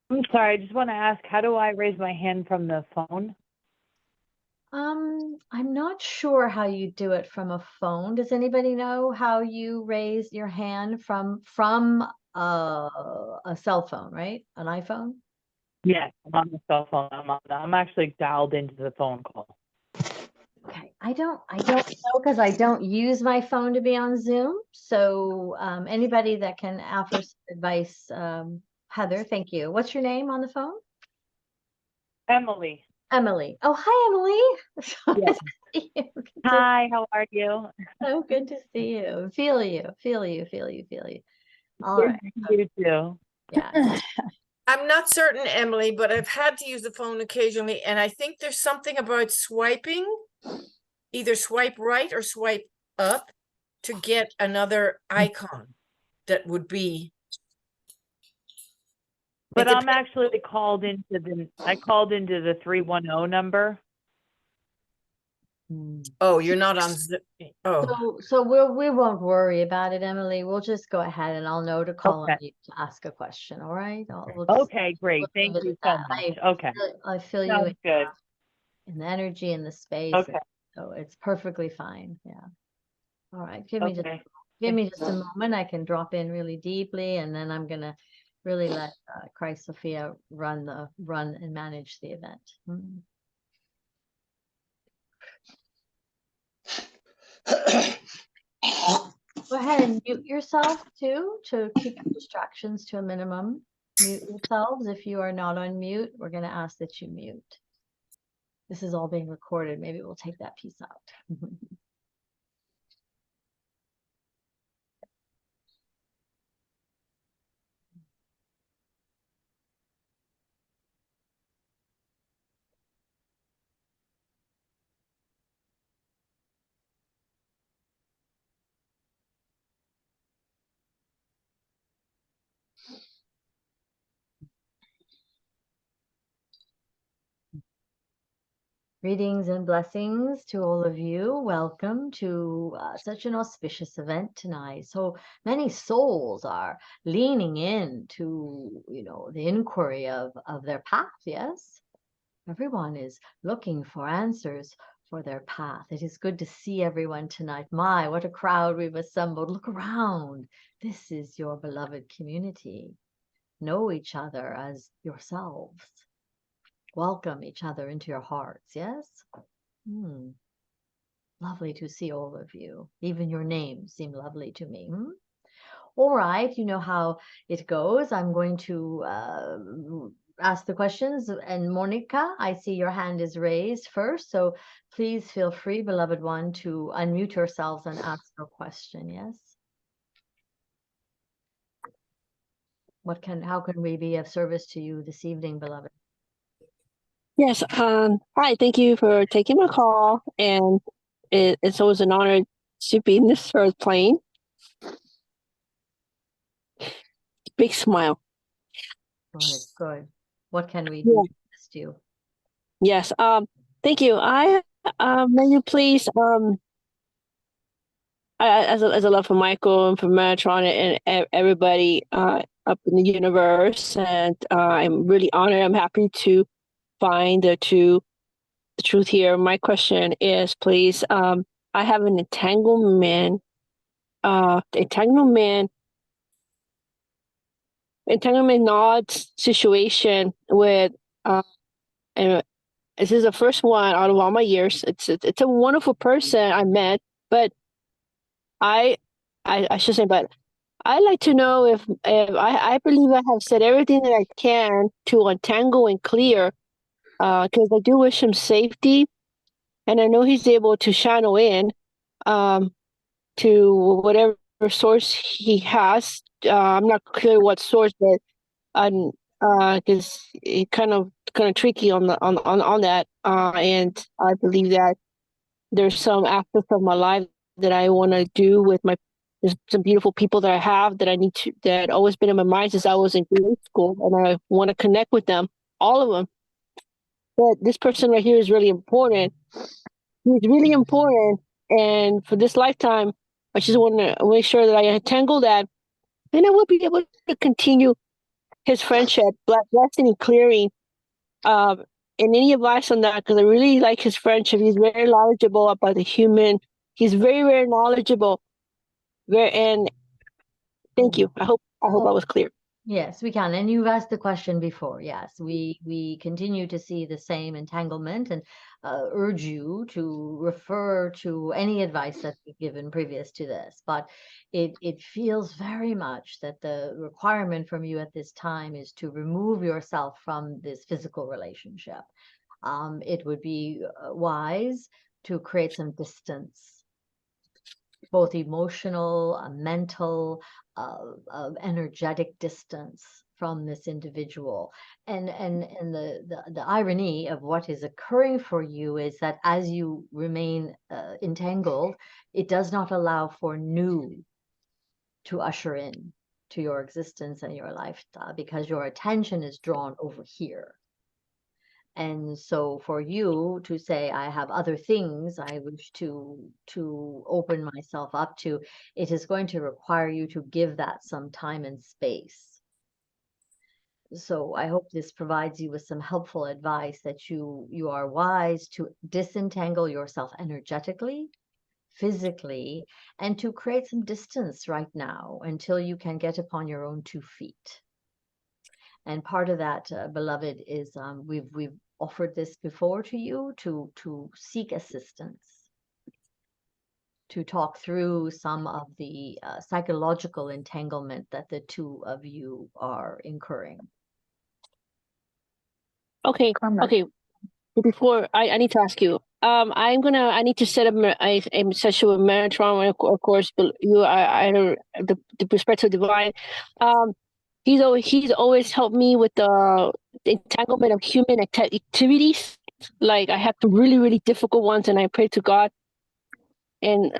I'm sorry, I just want to ask, how do I raise my hand from the phone? I'm not sure how you do it from a phone. Does anybody know how you raise your hand from a cell phone, right? An iPhone? Yes, I'm on the cell phone. I'm actually dialed into the phone call. Okay, I don't know because I don't use my phone to be on Zoom. So anybody that can offer some advice, Heather, thank you. What's your name on the phone? Emily. Emily. Oh, hi, Emily. Yes. Good to Hi, how are you? so good to see you. Feel you, feel you, feel you, feel you. All Good right. to see you too. Yeah. I'm not certain, Emily, but I've had to use the phone occasionally, and I think there's something about swiping, either swipe right or swipe up to get another icon that would be. But It I'm depends. actually called into the 310 number. Oh, you're not on. Oh, So we won't worry about it, Emily. We'll just go ahead and I'll know to call on Okay. you to ask a question. All right. We'll just Okay, great. we'll Thank leave it you at so that. much. Okay. I feel you Sounds good. in the energy and the space. Okay. So it's perfectly fine. Yeah. All right. Okay. Give me just a moment. I can drop in really deeply, and then I'm gonna really let Christ Sophia run and manage the event. Go ahead and mute yourself too to keep your distractions to a minimum. Mute yourselves. If you are not on mute, we're going to ask that you mute. This is all being recorded. Maybe we'll take that piece out. Greetings and blessings to all of you. Welcome to such an auspicious event tonight. So many souls are leaning in to, the inquiry of their path. Yes, everyone is looking for answers for their path. It is good to see everyone tonight. My, what a crowd we've assembled. Look around. This is your beloved community. Know each other as yourselves. Welcome each other into your hearts, yes? Lovely to see all of you. Even your names seem lovely to me. All right, you know how it goes. I'm going to ask the questions. And Monica, I see your hand is raised first. So please feel free, beloved one, to unmute yourselves and ask your question, yes? How can we be of service to you this evening, beloved? Yes. Hi. Thank you for taking my call, and it's always an honor to be in this earth plane. Big smile. Good. What can we do to assist you? Yes. Thank you. May you please as a love for Michael and for Metatron and everybody up in the universe, and I'm really honored. I'm happy to find the truth here. My question is, please, I have an entanglement knot situation with and this is the first one out of all my years. It's a wonderful person I met, but I should say, but I'd like to know if I believe I have said everything that I can to untangle and clear, because I do wish him safety, and I know he's able to channel in to whatever source he has. I'm not clear what source, but because it kind of tricky on that. And I believe that there's some aspects of my life that I want to do with my. There's some beautiful people that I have that I need to that always been in my mind since I was in grade school, and I want to connect with them, all of them. But this person right here is really important. He's really important, and for this lifetime, I just want to make sure that I untangle that, and I will be able to continue his friendship, blessing and clearing. And any advice on that? Because I really like his friendship. He's very knowledgeable about the human. He's very, very knowledgeable. And thank you. I hope I was clear. Yes, we can. And you've asked the question before. Yes, we continue to see the same entanglement and urge you to refer to any advice that we've given previous to this. But it feels very much that the requirement from you at this time is to remove yourself from this physical relationship. It would be wise to create some distance, both emotional, mental, energetic distance from this individual. And the irony of what is occurring for you is that as you remain entangled, it does not allow for new to usher in to your existence and your lifestyle, because your attention is drawn over here. And so for you to say, I have other things I wish to open myself up to, it is going to require you to give that some time and space. So I hope this provides you with some helpful advice, that you are wise to disentangle yourself energetically, physically, and to create some distance right now until you can get upon your own 2 feet. And part of that, beloved, is we've offered this before to you to seek assistance, to talk through some of the psychological entanglement that the two of you are incurring. Okay. Okay. Before I need to ask you, I need to set up a session with Metatron, of course, but I don't the perspective divine. He's always helped me with the entanglement of human activities. Like I have the really, really difficult ones, and I pray to God. And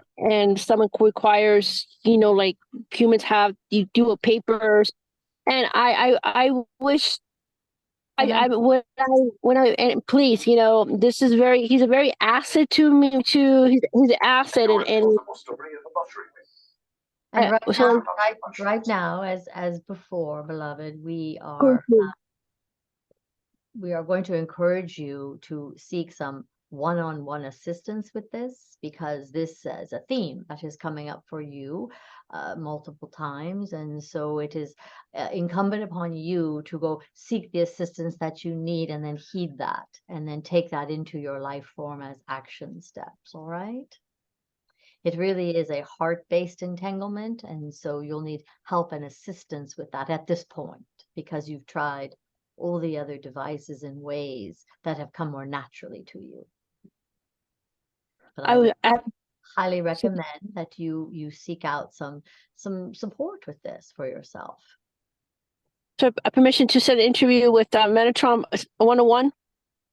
some requires, like humans have, you do a papers, and I wish. And please, this is he's a very asset to me too. He's an asset, And right now, as before, beloved, we are going to encourage you to seek some one-on-one assistance with this, because this is a theme that is coming up for you multiple times. And so it is incumbent upon you to go seek the assistance that you need, and then heed that, and then take that into your life form as action steps. All right? It really is a heart-based entanglement, and so you'll need help and assistance with that at this point, because you've tried all the other devices and ways that have come more naturally to you. But I would highly recommend that you seek out some support with this for yourself. So permission to set an interview with Metatron 101,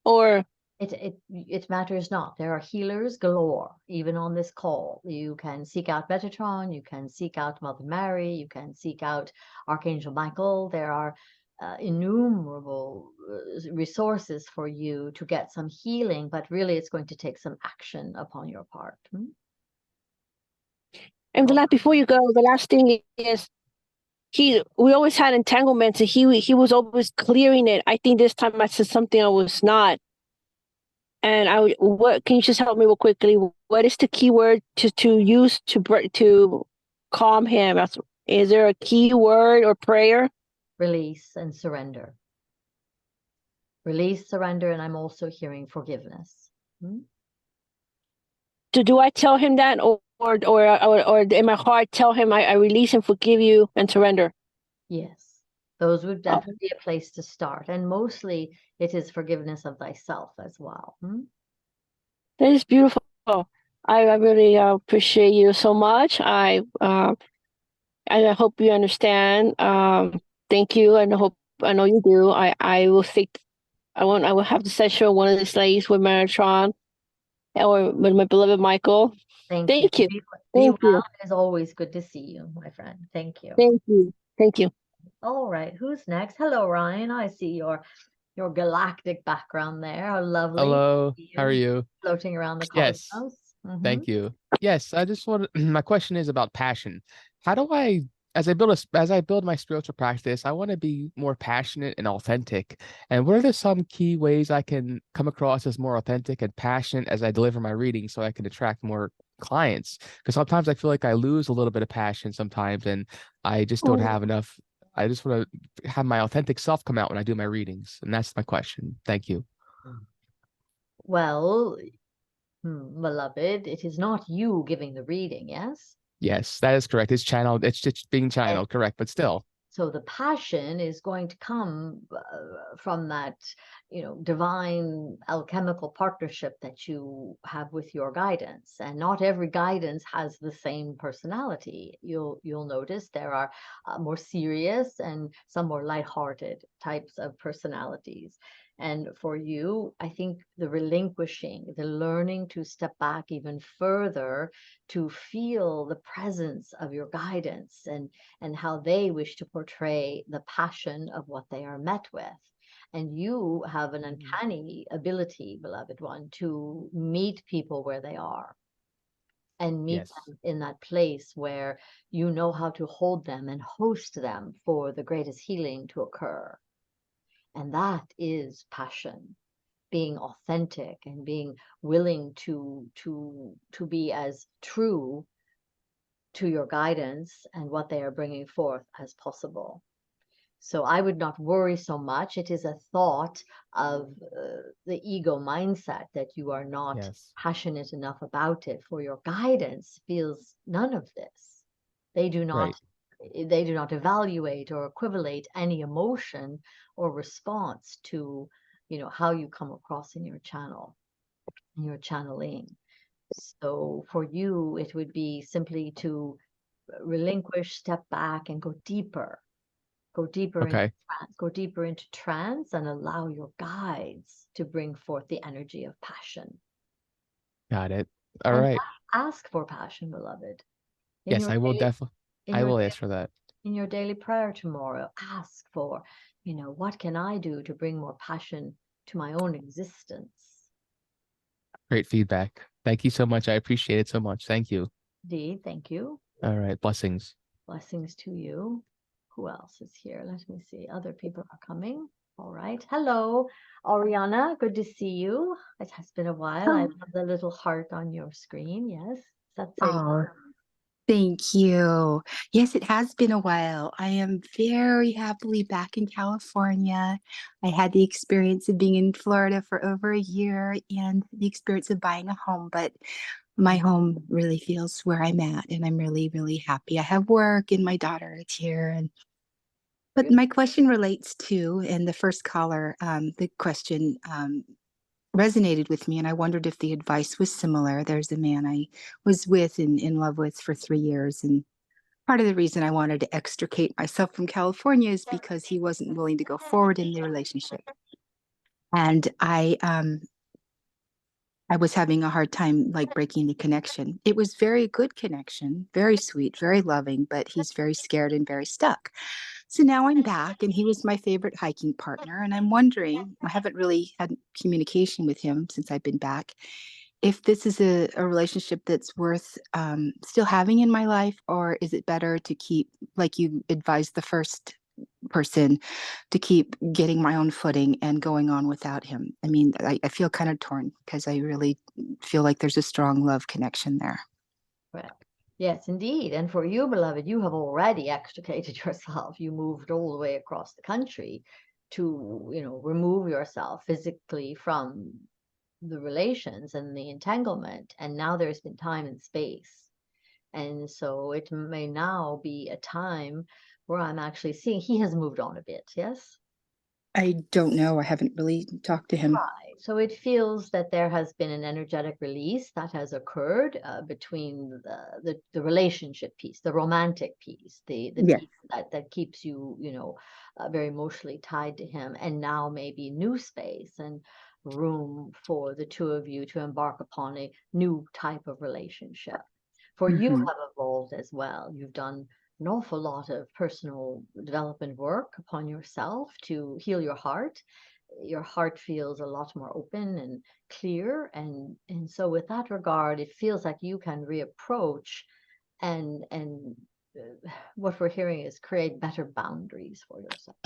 or it matters not. There are healers galore, even on this call. You can seek out Metatron, you can seek out Mother Mary, you can seek out Archangel Michael. There are innumerable resources for you to get some healing, but really it's going to take some action upon your part. And before you go, the last thing is, we always had entanglements, and he was always clearing it. I think this time I said something I was not. And what can you just help me real quickly? What is the key word to use to calm him? Is there a key word or prayer? Release and surrender. Release, surrender, and I'm also hearing forgiveness. Do I tell him that, or in my heart tell him I release and forgive you and surrender? Yes, those would definitely be a place to start, and mostly it is forgiveness of thyself as well. That is beautiful. I really appreciate you so much. I hope you understand. Thank you, and I know you do. I will think. I will have the session with one of these ladies with Metatron, or with my beloved Michael. Thank you. Thank you. It is always good to see you, my friend. Thank you. Thank you. All right, who's next? Hello, Ryan. I see your galactic background there. How lovely. Hello, how are you? Floating around the cosmos. Yes, thank you. Yes, I just want my question is about passion. How do I as I build my spiritual practice, I want to be more passionate and authentic. And what are some key ways I can come across as more authentic and passionate as I deliver my reading so I can attract more clients? Because sometimes I feel like I lose a little bit of passion sometimes, and I just don't have enough. I just want to have my authentic self come out when I do my readings. And that's my question. Thank you. Well, beloved, it is not you giving the reading, yes? Yes, that is correct. It's channeled. It's just being channeled, correct, but still. So the passion is going to come from that, divine alchemical partnership that you have with your guidance. And not every guidance has the same personality. You'll notice there are more serious and some more lighthearted types of personalities. And for you, I think the relinquishing, the learning to step back even further to feel the presence of your guidance and how they wish to portray the passion of what they are met with. And you have an uncanny ability, beloved one, to meet people where they are and meet them in that place where you know how to hold them and host them for the greatest healing to occur. And that is passion, being authentic and being willing to be as true to your guidance and what they are bringing forth as possible. So I would not worry so much. It is a thought of the ego mindset that you are not passionate enough about it. For your guidance feels none of this. They do not evaluate or equivalate any emotion or response to, how you come across in your channel, in your channeling. So for you, it would be simply to relinquish, step back, and go deeper. Go deeper into trance. Go deeper into trance and allow your guides to bring forth the energy of passion. Got it. All right. Ask for passion, beloved. Yes, I will definitely. I will ask for that. In your daily prayer tomorrow, ask for, what can I do to bring more passion to my own existence? Great feedback. Thank you so much. I appreciate it so much. Thank you. Indeed, thank you. All right. Blessings. Blessings to you. Who else is here? Let me see. Other people are coming. All right. Hello, Oriana. Good to see you. It has been a while. I love the little heart on your screen. Yes. That's it. Oh, thank you. Yes, it has been a while. I am very happily back in California. I had the experience of being in Florida for over a year and the experience of buying a home, but my home really feels where I'm at, and I'm really, really happy. I have work and my daughter is here. But my question relates to, and the first caller, the question resonated with me, and I wondered if the advice was similar. There's a man I was with and in love with for 3 years, and part of the reason I wanted to extricate myself from California is because he wasn't willing to go forward in the relationship. And I was having a hard time breaking the connection. It was very good connection, very sweet, very loving, but he's very scared and very stuck. So now I'm back, and he was my favorite hiking partner. And I'm wondering, I haven't really had communication with him since I've been back, if this is a relationship that's worth still having in my life, or is it better to keep, like you advised the first person, to keep getting my own footing and going on without him? I mean, I feel kind of torn because I really feel like there's a strong love connection there. Right. Yes, indeed. And for you, beloved, you have already extricated yourself. You moved all the way across the country to, remove yourself physically from the relations and the entanglement. And now there's been time and space. And so it may now be a time where I'm actually seeing he has moved on a bit. Yes? I don't know. I haven't really talked to him. Right. So it feels that there has been an energetic release that has occurred between the relationship piece, the romantic piece, the Yes. piece that keeps you, very emotionally tied to him, and now maybe new space and room for the two of you to embark upon a new type of relationship. For you have evolved as well. You've done an awful lot of personal development work upon yourself to heal your heart. Your heart feels a lot more open and clear, and so with that regard, it feels like you can reapproach and what we're hearing is create better boundaries for yourself.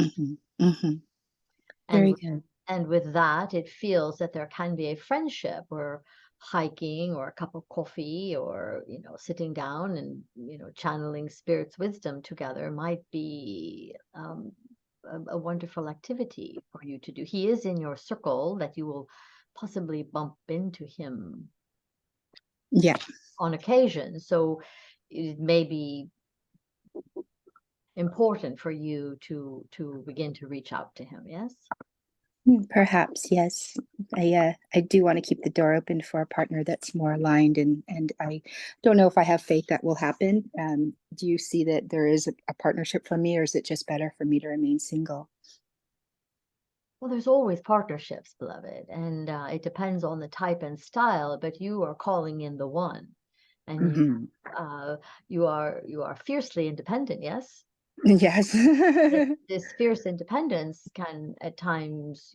Very And good. and with that, it feels that there can be a friendship or hiking or a cup of coffee or, sitting down and, channeling spirit's wisdom together might be a wonderful activity for you to do. He is in your circle that you will possibly bump into him Yeah. on occasion. So it may be important for you to begin to reach out to him. Yes. Perhaps, yes. I do want to keep the door open for a partner that's more aligned, and I don't know if I have faith that will happen. Do you see that there is a partnership for me, or is it just better for me to remain single? Well, there's always partnerships, beloved, and it depends on the type and style, but you are calling in the one, and you are fiercely independent, yes? Yes. This fierce independence can at times,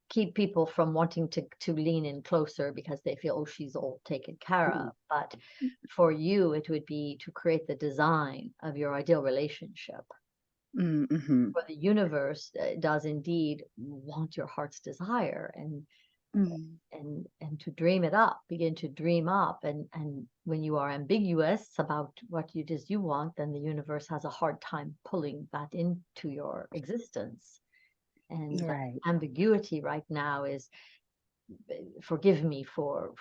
keep people from wanting to lean in closer because they feel, oh, she's all taken care of. But for you, it would be to create the design of your ideal relationship. For the universe does indeed want your heart's desire, and to dream it up, begin to dream up, and when you are ambiguous about what it is you want, then the universe has a hard time pulling that into your existence. And that Right. ambiguity right now is, forgive me for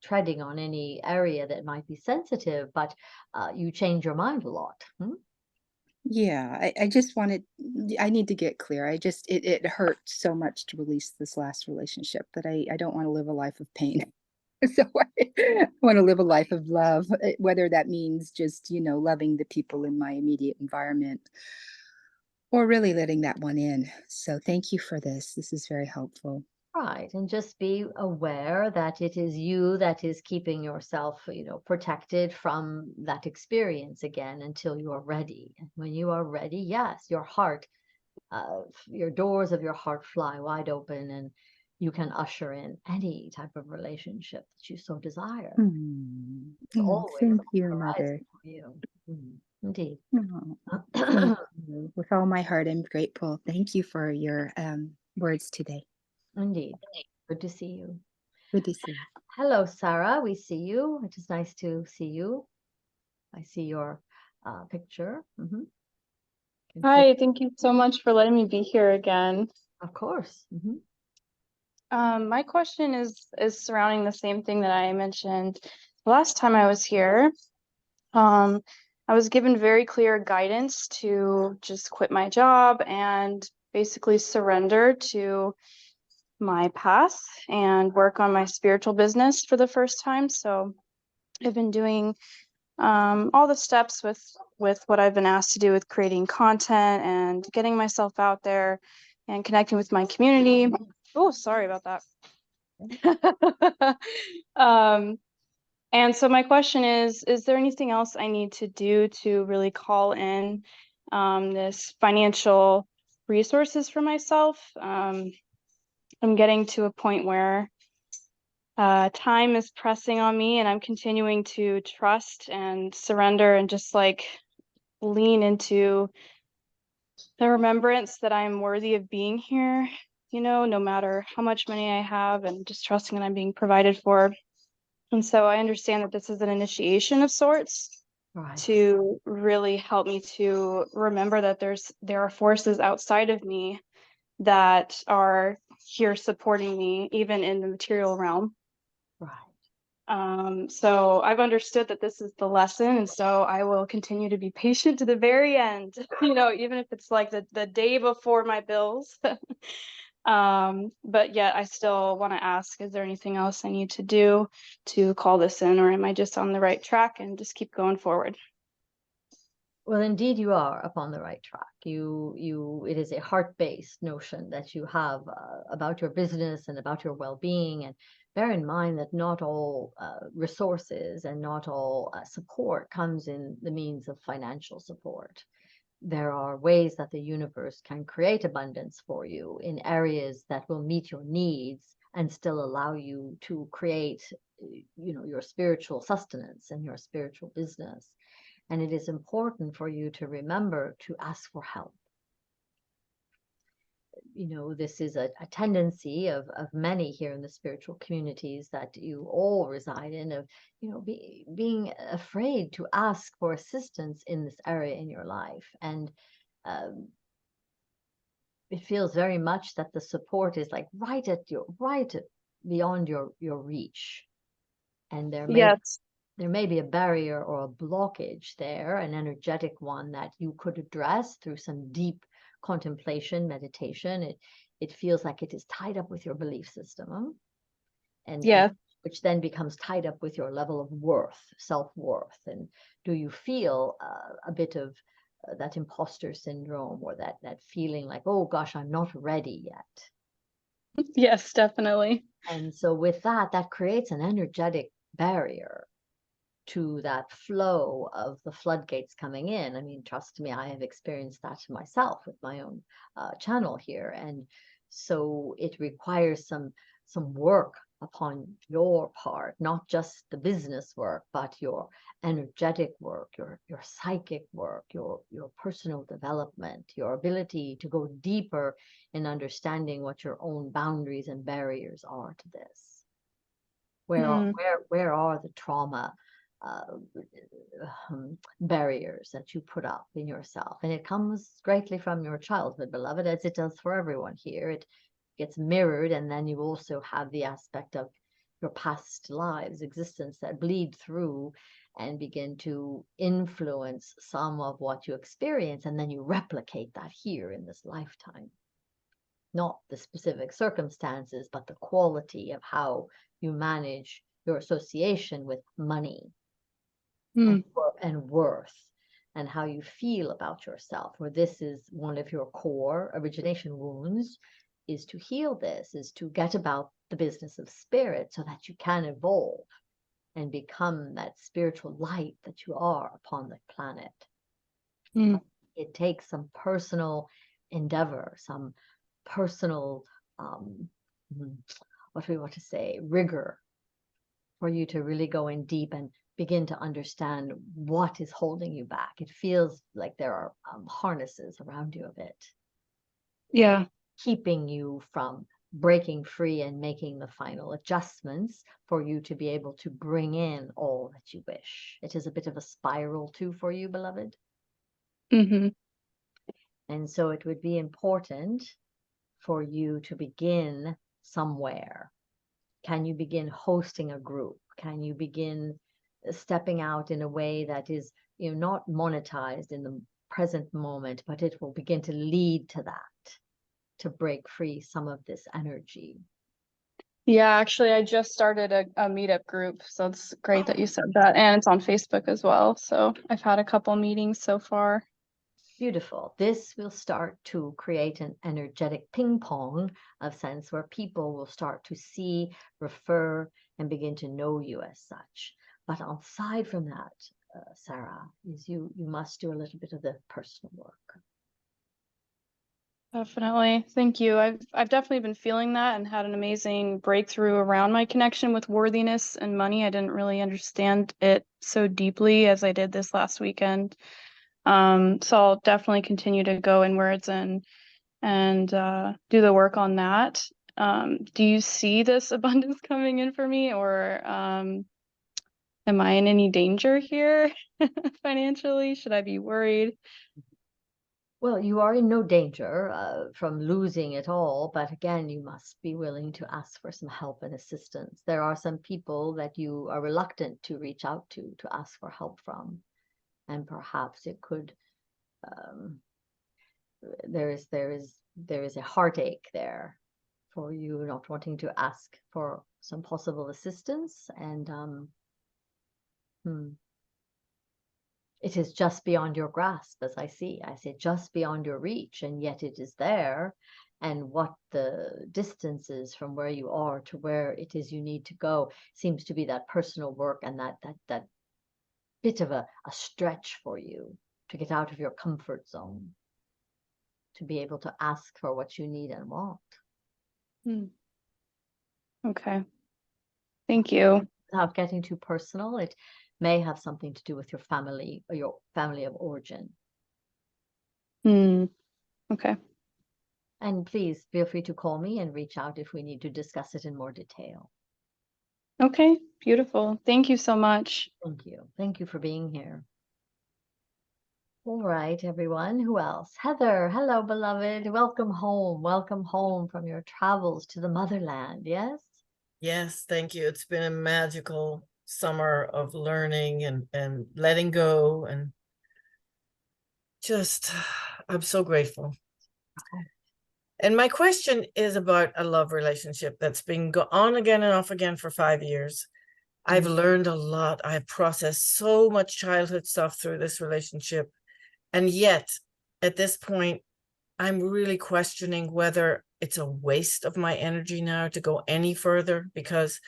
treading on any area that might be sensitive, but you change your mind a lot. Yeah, I just wanted, I need to get clear. It hurt so much to release this last relationship, but I don't want to live a life of pain. So I want to live a life of love, whether that means just, loving the people in my immediate environment or really letting that one in. So thank you for this. This is very helpful. Right, and just be aware that it is you that is keeping yourself, protected from that experience again until you are ready. And when you are ready, yes, your heart, your doors of your heart fly wide open, and you can usher in any type of relationship that you so desire. It's always Thank on you, the Mother. horizon for you. Indeed. Oh, thank you. With all my heart, I'm grateful. Thank you for your words today. Indeed. Good to see you. Good to see you. Hello, Sarah. We see you. It is nice to see you. I see your picture. Hi, thank you so much for letting me be here again. Of course. My question is surrounding the same thing that I mentioned last time I was here. I was given very clear guidance to just quit my job and basically surrender to my path and work on my spiritual business for the first time. So I've been doing all the steps with what I've been asked to do with creating content and getting myself out there and connecting with my community. Oh, sorry about that. And so my question is there anything else I need to do to really call in this financial resources for myself? I'm getting to a point where time is pressing on me, and I'm continuing to trust and surrender and just like lean into the remembrance that I'm worthy of being here, no matter how much money I have, and just trusting that I'm being provided for. And so I understand that this is an initiation of sorts. Right. To really help me to remember that there are forces outside of me that are here supporting me, even in the material realm. Right. So I've understood that this is the lesson, and so I will continue to be patient to the very end, even if it's like the day before my bills. But yet I still want to ask, is there anything else I need to do to call this in, or am I just on the right track and just keep going forward? Well, indeed, you are upon the right track. It is a heart-based notion that you have about your business and about your well-being. And bear in mind that not all resources and not all support comes in the means of financial support. There are ways that the universe can create abundance for you in areas that will meet your needs and still allow you to create, your spiritual sustenance and your spiritual business. And it is important for you to remember to ask for help. You know, this is a tendency of many here in the spiritual communities that you all reside in, of, you know, being afraid to ask for assistance in this area in your life. And it feels very much that the support is like right beyond your reach. And there may be a barrier or a blockage there, an energetic one that you could address through some deep contemplation, meditation. It feels like it is tied up with your belief system, and which then becomes tied up with your level of worth, self-worth. And do you feel a bit of that imposter syndrome, or that feeling like, oh gosh, I'm not ready yet? Yes, definitely. And so with that creates an energetic barrier to that flow of the floodgates coming in. I mean, trust me, I have experienced that myself with my own channel here. And so it requires some work upon your part, not just the business work, but your energetic work, your psychic work, your personal development, your ability to go deeper in understanding what your own boundaries and barriers are to this. Where are the trauma barriers that you put up in yourself? And it comes greatly from your childhood, beloved, as it does for everyone here. It gets mirrored, and then you also have the aspect of your past lives, existence, that bleed through and begin to influence some of what you experience, and then you replicate that here in this lifetime. Not the specific circumstances, but the quality of how you manage your association with money and worth, and how you feel about yourself. Where this is one of your core origination wounds, is to heal this, is to get about the business of spirit, so that you can evolve and become that spiritual light that you are upon the planet. It takes some personal endeavor, some personal what do we want to say, rigor, for you to really go in deep and begin to understand what is holding you back. It feels like there are harnesses around you of it, keeping you from breaking free and making the final adjustments for you to be able to bring in all that you wish. It is a bit of a spiral too for you, beloved. And so it would be important for you to begin somewhere. Can you begin hosting a group? Can you begin stepping out in a way that is, you know, not monetized in the present moment, but it will begin to lead to that, to break free some of this energy? Yeah, actually, I just started a meetup group, so it's great that you said that. And it's on Facebook as well. So I've had a couple meetings so far. Beautiful. This will start to create an energetic ping pong of sense, where people will start to see, refer, and begin to know you as such. But aside from that, Sarah, is you must do a little bit of the personal work. Definitely. Thank you. I've definitely been feeling that, and had an amazing breakthrough around my connection with worthiness and money. I didn't really understand it so deeply as I did this last weekend. So I'll definitely continue to go inwards and do the work on that. Do you see this abundance coming in for me, or am I in any danger here financially? Should I be worried? Well, you are in no danger from losing it all, but again, you must be willing to ask for some help and assistance. There are some people that you are reluctant to reach out to ask for help from, and perhaps it could. There is a heartache there for you not wanting to ask for some possible assistance, and it is just beyond your grasp, as I say just beyond your reach, and yet it is there. And what the distance is from where you are to where it is you need to go seems to be that personal work, and that bit of a stretch for you to get out of your comfort zone, to be able to ask for what you need and want. Okay. Thank you. Without getting too personal, may have something to do with your family or your family of origin. Okay. And please feel free to call me and reach out if we need to discuss it in more detail. Okay. Beautiful. Thank you so much. Thank you. Thank you for being here. All right, everyone. Who else? Heather. Hello, beloved. Welcome home. Welcome home from your travels to the motherland. Yes? Yes, thank you. It's been a magical summer of learning and letting go, and just, I'm so grateful. Okay. And my question is about a love relationship that's been on again and off again for 5 years. I've learned a lot. I've processed so much childhood stuff through this relationship. And yet, at this point, I'm really questioning whether it's a waste of my energy now to go any further, because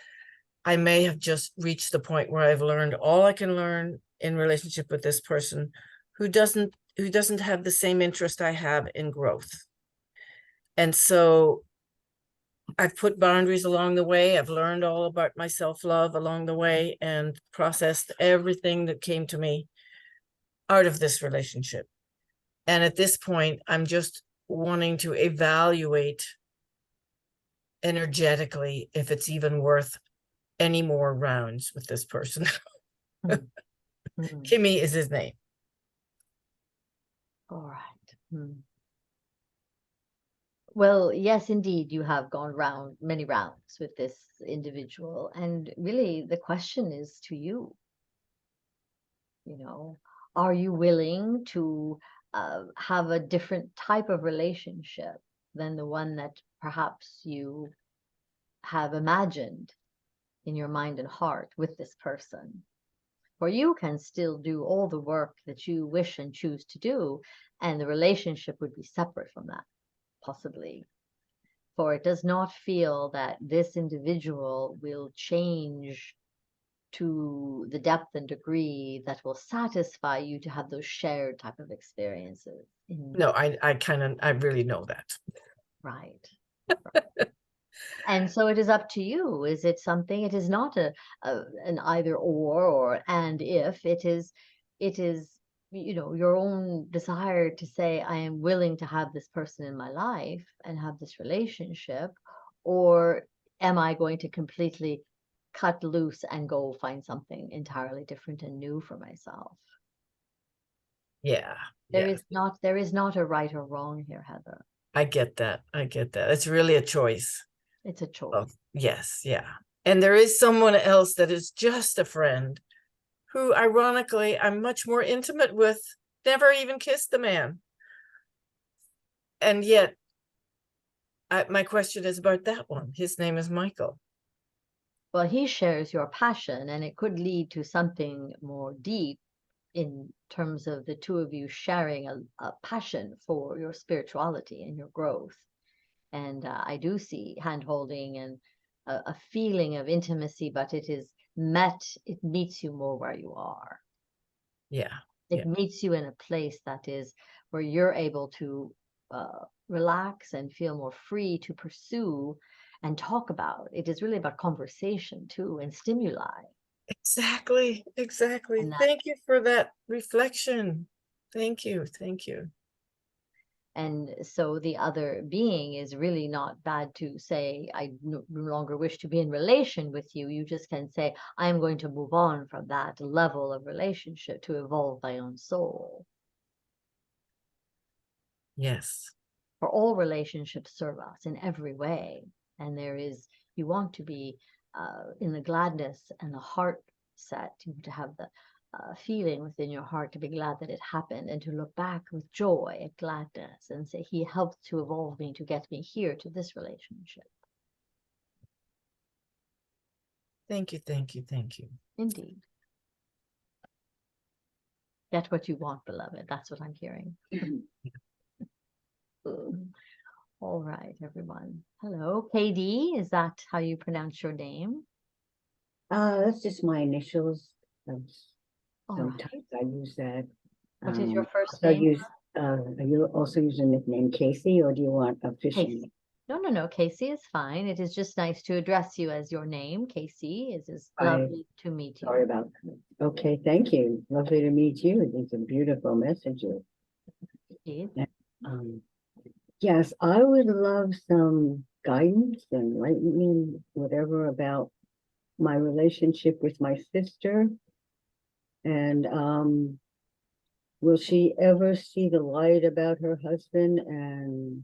I may have just reached the point where I've learned all I can learn in relationship with this person who doesn't have the same interest I have in growth. And so I've put boundaries along the way. I've learned all about my self-love along the way and processed everything that came to me out of this relationship. And at this point, I'm just wanting to evaluate energetically if it's even worth any more rounds with this person. Kimmy is his name. All right. Well, yes, indeed, you have gone round many rounds with this individual. And really, the question is to you. You know, are you willing to have a different type of relationship than the one that perhaps you have imagined in your mind and heart with this person? For you can still do all the work that you wish and choose to do, and the relationship would be separate from that, possibly. For it does not feel that this individual will change to the depth and degree that will satisfy you to have those shared type of experiences. No, I really know that. Right. And so it is up to you. Is it something? It is not an either or and if. It is your own desire to say, I am willing to have this person in my life and have this relationship, or am I going to completely cut loose and go find something entirely different and new for myself? Yeah. There is not a right or wrong here, Heather. I get that. It's really a choice. It's a choice. Yes, yeah. And there is someone else that is just a friend who, ironically, I'm much more intimate with, never even kissed the man. And yet, my question is about that one. His name is Michael. Well, he shares your passion, and it could lead to something more deep in terms of the two of you sharing a passion for your spirituality and your growth. And I do see hand-holding and a feeling of intimacy, but it meets you more where you are. Yeah. It meets you in a place that is where you're able to relax and feel more free to pursue and talk about. It is really about conversation too, and stimuli. Exactly. Thank you for that reflection. Thank you. And so the other being is really not bad to say, I no longer wish to be in relation with you. You just can say, I'm going to move on from that level of relationship to evolve my own soul. Yes. For all relationships serve us in every way. And you want to be in the gladness and the heart set, to have the feeling within your heart to be glad that it happened, and to look back with joy and gladness and say, he helped to evolve me to get me here to this relationship. Thank you. Indeed. Get what you want, beloved. That's what I'm hearing. All right, everyone. Hello, KD. Is that how you pronounce your name? That's just my initials. All Sometimes I use that. What is your first So name? are you also using the nickname Casey, or do you want official Casey. name? No. Casey is fine. It is just nice to address you as your name, Casey. It is I- lovely to meet Sorry you. about that. Okay, thank you. Lovely to meet you. These are beautiful messages. Indeed. Yes, I would love some guidance and enlightenment, whatever, about my relationship with my sister. And will she ever see the light about her husband and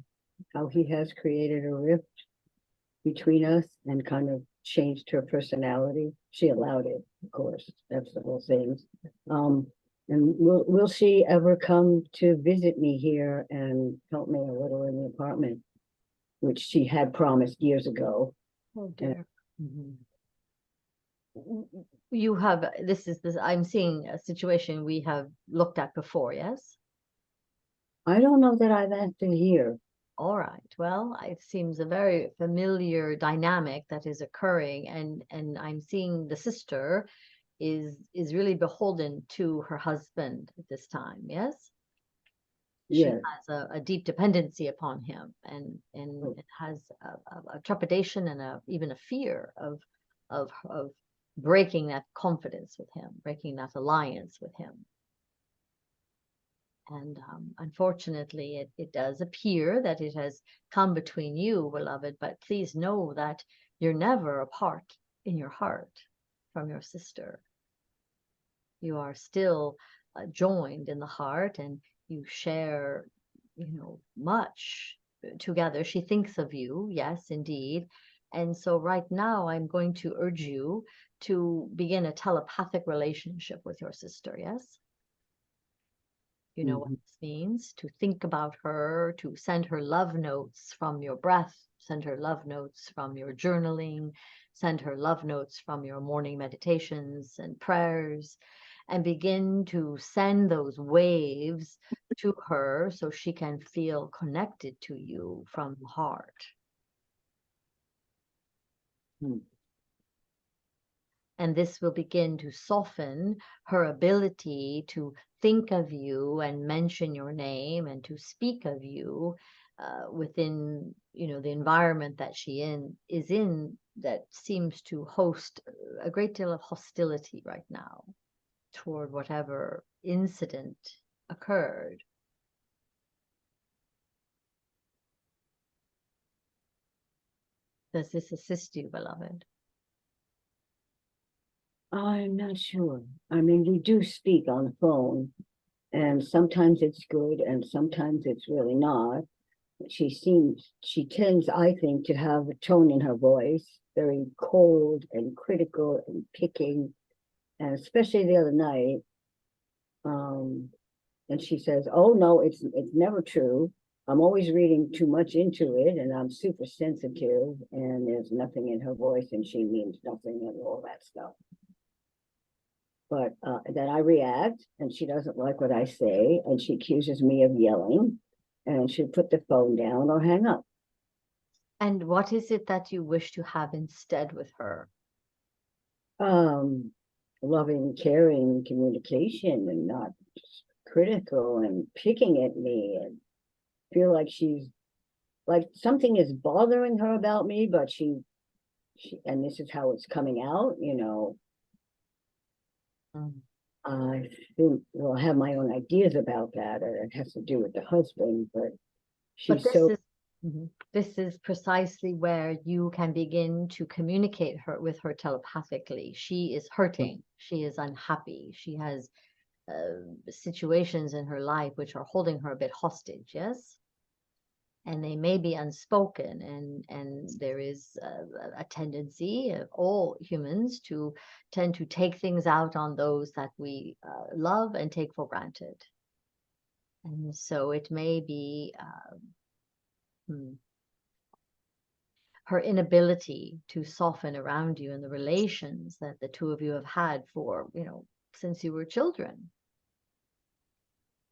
how he has created a rift between us and kind of changed her personality? She allowed it, of course. That's the whole thing. And will she ever come to visit me here and help me a little in the apartment, which she had promised years ago? Oh dear. You have, I'm seeing a situation we have looked at before, yes? I don't know that I've acted here. All right. Well, it seems a very familiar dynamic that is occurring, and I'm seeing the sister is really beholden to her husband at this time, yes? She Yes. has a deep dependency upon him, and it has a trepidation and even a fear of breaking that confidence with him, breaking that alliance with him. And unfortunately, it does appear that it has come between you, beloved, but please know that you're never apart in your heart from your sister. You are still joined in the heart, and you share, much together. She thinks of you, yes, indeed. And so right now, I'm going to urge you to begin a telepathic relationship with your sister, yes? You know what this means? To think about her, to send her love notes from your breath, send her love notes from your journaling, send her love notes from your morning meditations and prayers, and begin to send those waves to her so she can feel connected to you from the heart. And this will begin to soften her ability to think of you and mention your name and to speak of you within, the environment that she is in that seems to host a great deal of hostility right now toward whatever incident occurred. Does this assist you, beloved? I'm not sure. I mean, we do speak on the phone, and sometimes it's good and sometimes it's really not. She tends, I think, to have a tone in her voice, very cold and critical and picking, and especially the other night. And she says, "Oh no, it's never true. I'm always reading too much into it, and I'm super sensitive, and there's nothing in her voice, and she means nothing, and all that stuff." But then I react, and she doesn't like what I say, and she accuses me of yelling, and she'll put the phone down or hang up. And what is it that you wish to have instead with her? Loving, caring communication, and not critical and picking at me, and feel like she's like something is bothering her about me, but she and this is how it's coming out, I think, well, I have my own ideas about that, and it has to do with the husband, but she's this is precisely where you can begin to communicate with her telepathically. She is hurting. She is unhappy. She has situations in her life which are holding her a bit hostage, yes? And they may be unspoken, and there is a tendency of all humans to tend to take things out on those that we love and take for granted. And so it may be her inability to soften around you in the relations that the two of you have had for, since you were children.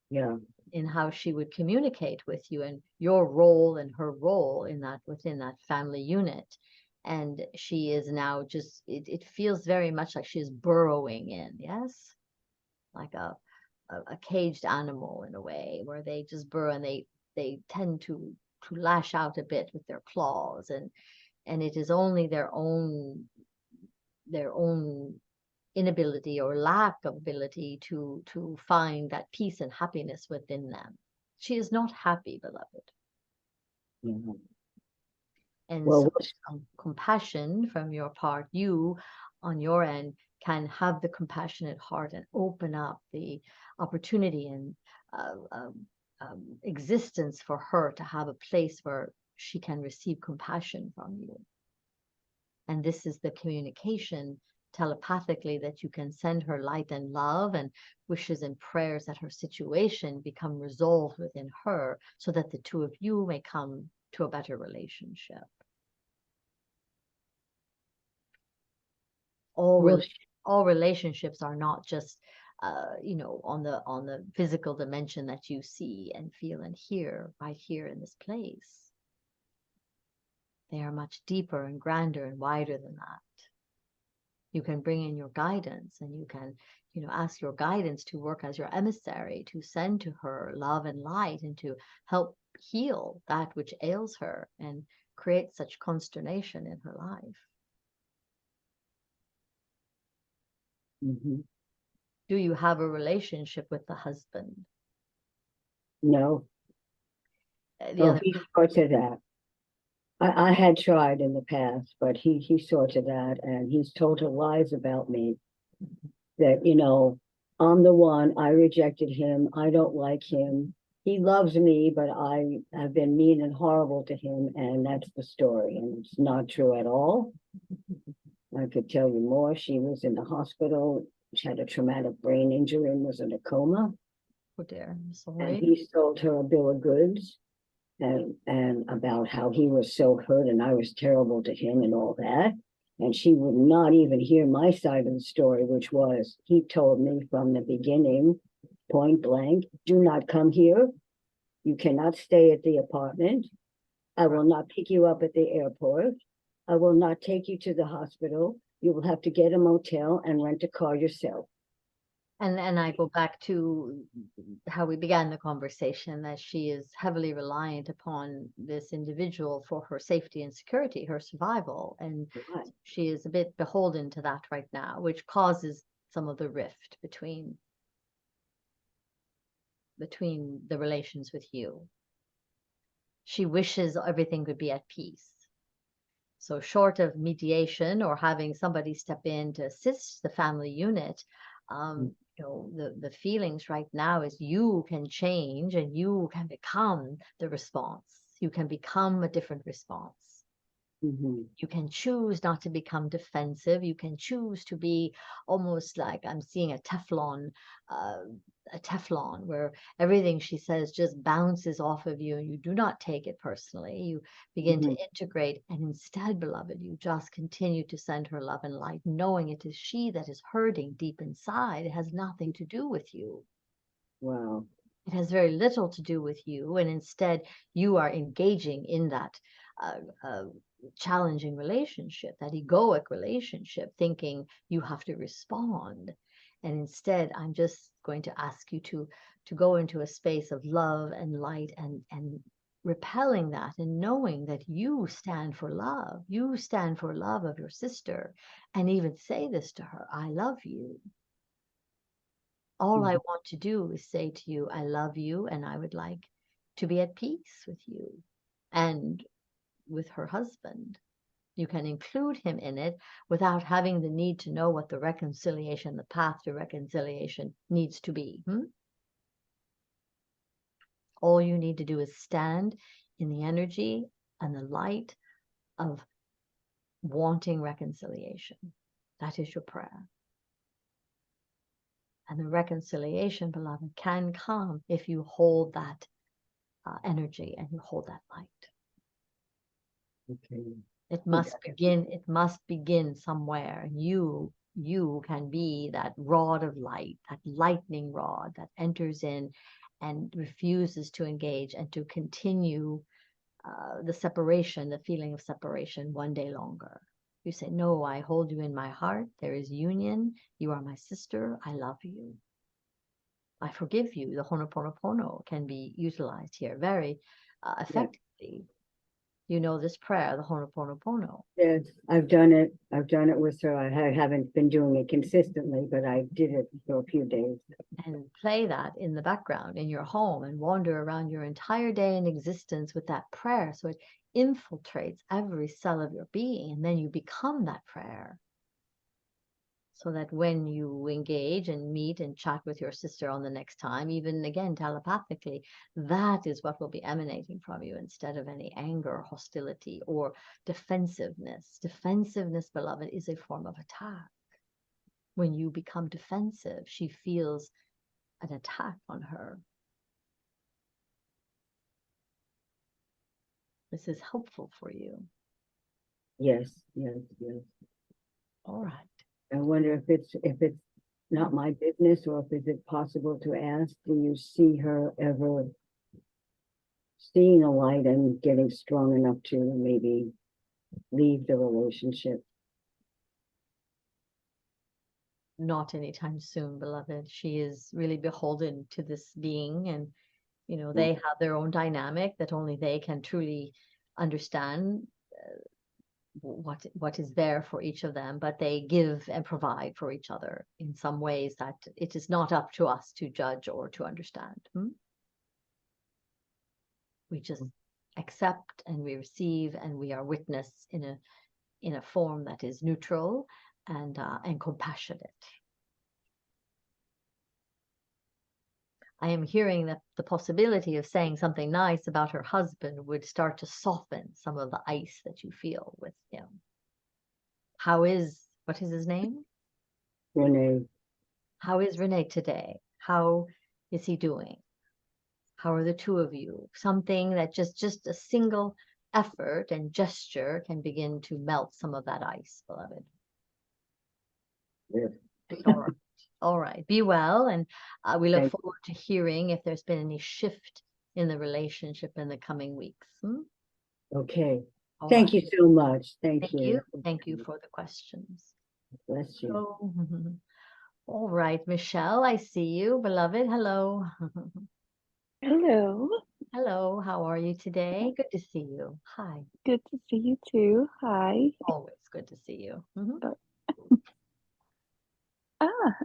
Yeah. In how she would communicate with you and your role and her role in that within that family unit. And she is now just, it feels very much like she is burrowing in, yes? Like a caged animal in a way, where they just burrow and they tend to lash out a bit with their claws, and it is only their own inability or lack of ability to find that peace and happiness within them. She is not happy, beloved. Yeah. And Well, so compassion from your part, you on your end can have the compassionate heart and open up the opportunity and existence for her to have a place where she can receive compassion from you. And this is the communication telepathically that you can send her light and love and wishes and prayers that her situation become resolved within her, so that the two of you may come to a better relationship. All relationships are not just on the physical dimension that you see and feel and hear right here in this place. They are much deeper and grander and wider than that. You can bring in your guidance, and you can, ask your guidance to work as your emissary, to send to her love and light, and to help heal that which ails her and create such consternation in her life. Mm-hmm. Do you have a relationship with the husband? No. He sorted that. I had tried in the past, but he sorted that, and he's told her lies about me. That, I'm the one, I rejected him, I don't like him. He loves me, but I have been mean and horrible to him, and that's the story. And it's not true at all. I could tell you more. She was in the hospital. She had a traumatic brain injury and was in a coma. Oh dear, I'm sorry. And he sold her a bill of goods and about how he was so hurt and I was terrible to him and all that. And she would not even hear my side of the story, which was, he told me from the beginning, point blank, do not come here. You cannot stay at the apartment. I will not pick you up at the airport. I will not take you to the hospital. You will have to get a motel and rent a car yourself. And I go back to how we began the conversation, that she is heavily reliant upon this individual for her safety and security, her survival. And Right. she is a bit beholden to that right now, which causes some of the rift between the relations with you. She wishes everything could be at peace. So short of mediation or having somebody step in to assist the family unit, the feelings right now is you can change and you can become the response. You can become a different response. Mm-hmm. You can choose not to become defensive. You can choose to be almost like, I'm seeing a Teflon where everything she says just bounces off of you and you do not take it personally. You begin to integrate, and instead, beloved, you just continue to send her love and light, knowing it is she that is hurting deep inside. It has nothing to do with you. Wow. It has very little to do with you, and instead you are engaging in that challenging relationship, that egoic relationship, thinking you have to respond. And instead, I'm just going to ask you to go into a space of love and light, and repelling that and knowing that you stand for love. You stand for love of your sister, and even say this to her, I love you. All I want to do is say to you, I love you, and I would like to be at peace with you and with her husband. You can include him in it without having the need to know what the reconciliation, the path to reconciliation needs to be. All you need to do is stand in the energy and the light of wanting reconciliation. That is your prayer. And the reconciliation, beloved, can come if you hold that energy and you hold that light. Okay. It must begin. It must begin somewhere. And you can be that rod of light, that lightning rod that enters in and refuses to engage and to continue the separation, the feeling of separation one day longer. You say, no, I hold you in my heart. There is union. You are my sister. I love you. I forgive you. The Ho'oponopono can be utilized here very effectively. You know this prayer, the Ho'oponopono. Yes, I've done it. I've done it with her. Haven't been doing it consistently, but I did it for a few days. And play that in the background in your home and wander around your entire day in existence with that prayer. So it infiltrates every cell of your being, and then you become that prayer. So that when you engage and meet and chat with your sister on the next time, even again telepathically, that is what will be emanating from you instead of any anger, hostility, or defensiveness. Defensiveness, beloved, is a form of attack. When you become defensive, she feels an attack on her. This is helpful for you. Yes, yes, yes. All right. I wonder if it's not my business, or if is it possible to ask, do you see her ever seeing a light and getting strong enough to maybe leave the relationship? Not anytime soon, beloved. She is really beholden to this being, and you know, they have their own dynamic that only they can truly understand what is there for each of them, but they give and provide for each other in some ways that it is not up to us to judge or to understand. We just accept and we receive, and we are witness in a form that is neutral and compassionate. I am hearing that the possibility of saying something nice about her husband would start to soften some of the ice that you feel with him. What is his name? Renee. How is Renee today? How is he doing? How are the two of you? Something that just a single effort and gesture can begin to melt some of that ice, beloved. Yes. All right. Be well, and we look Thank forward to hearing if there's been any shift in the relationship in the coming weeks. Okay. All Thank right. you so much. Thank Thank you. you. Thank you for the questions. Bless you. So, all right, Michelle, I see you, beloved. Hello. Hello. Hello. How are you today? Good to see you. Hi. Good to see you too. Hi. Always good to see you. Ah,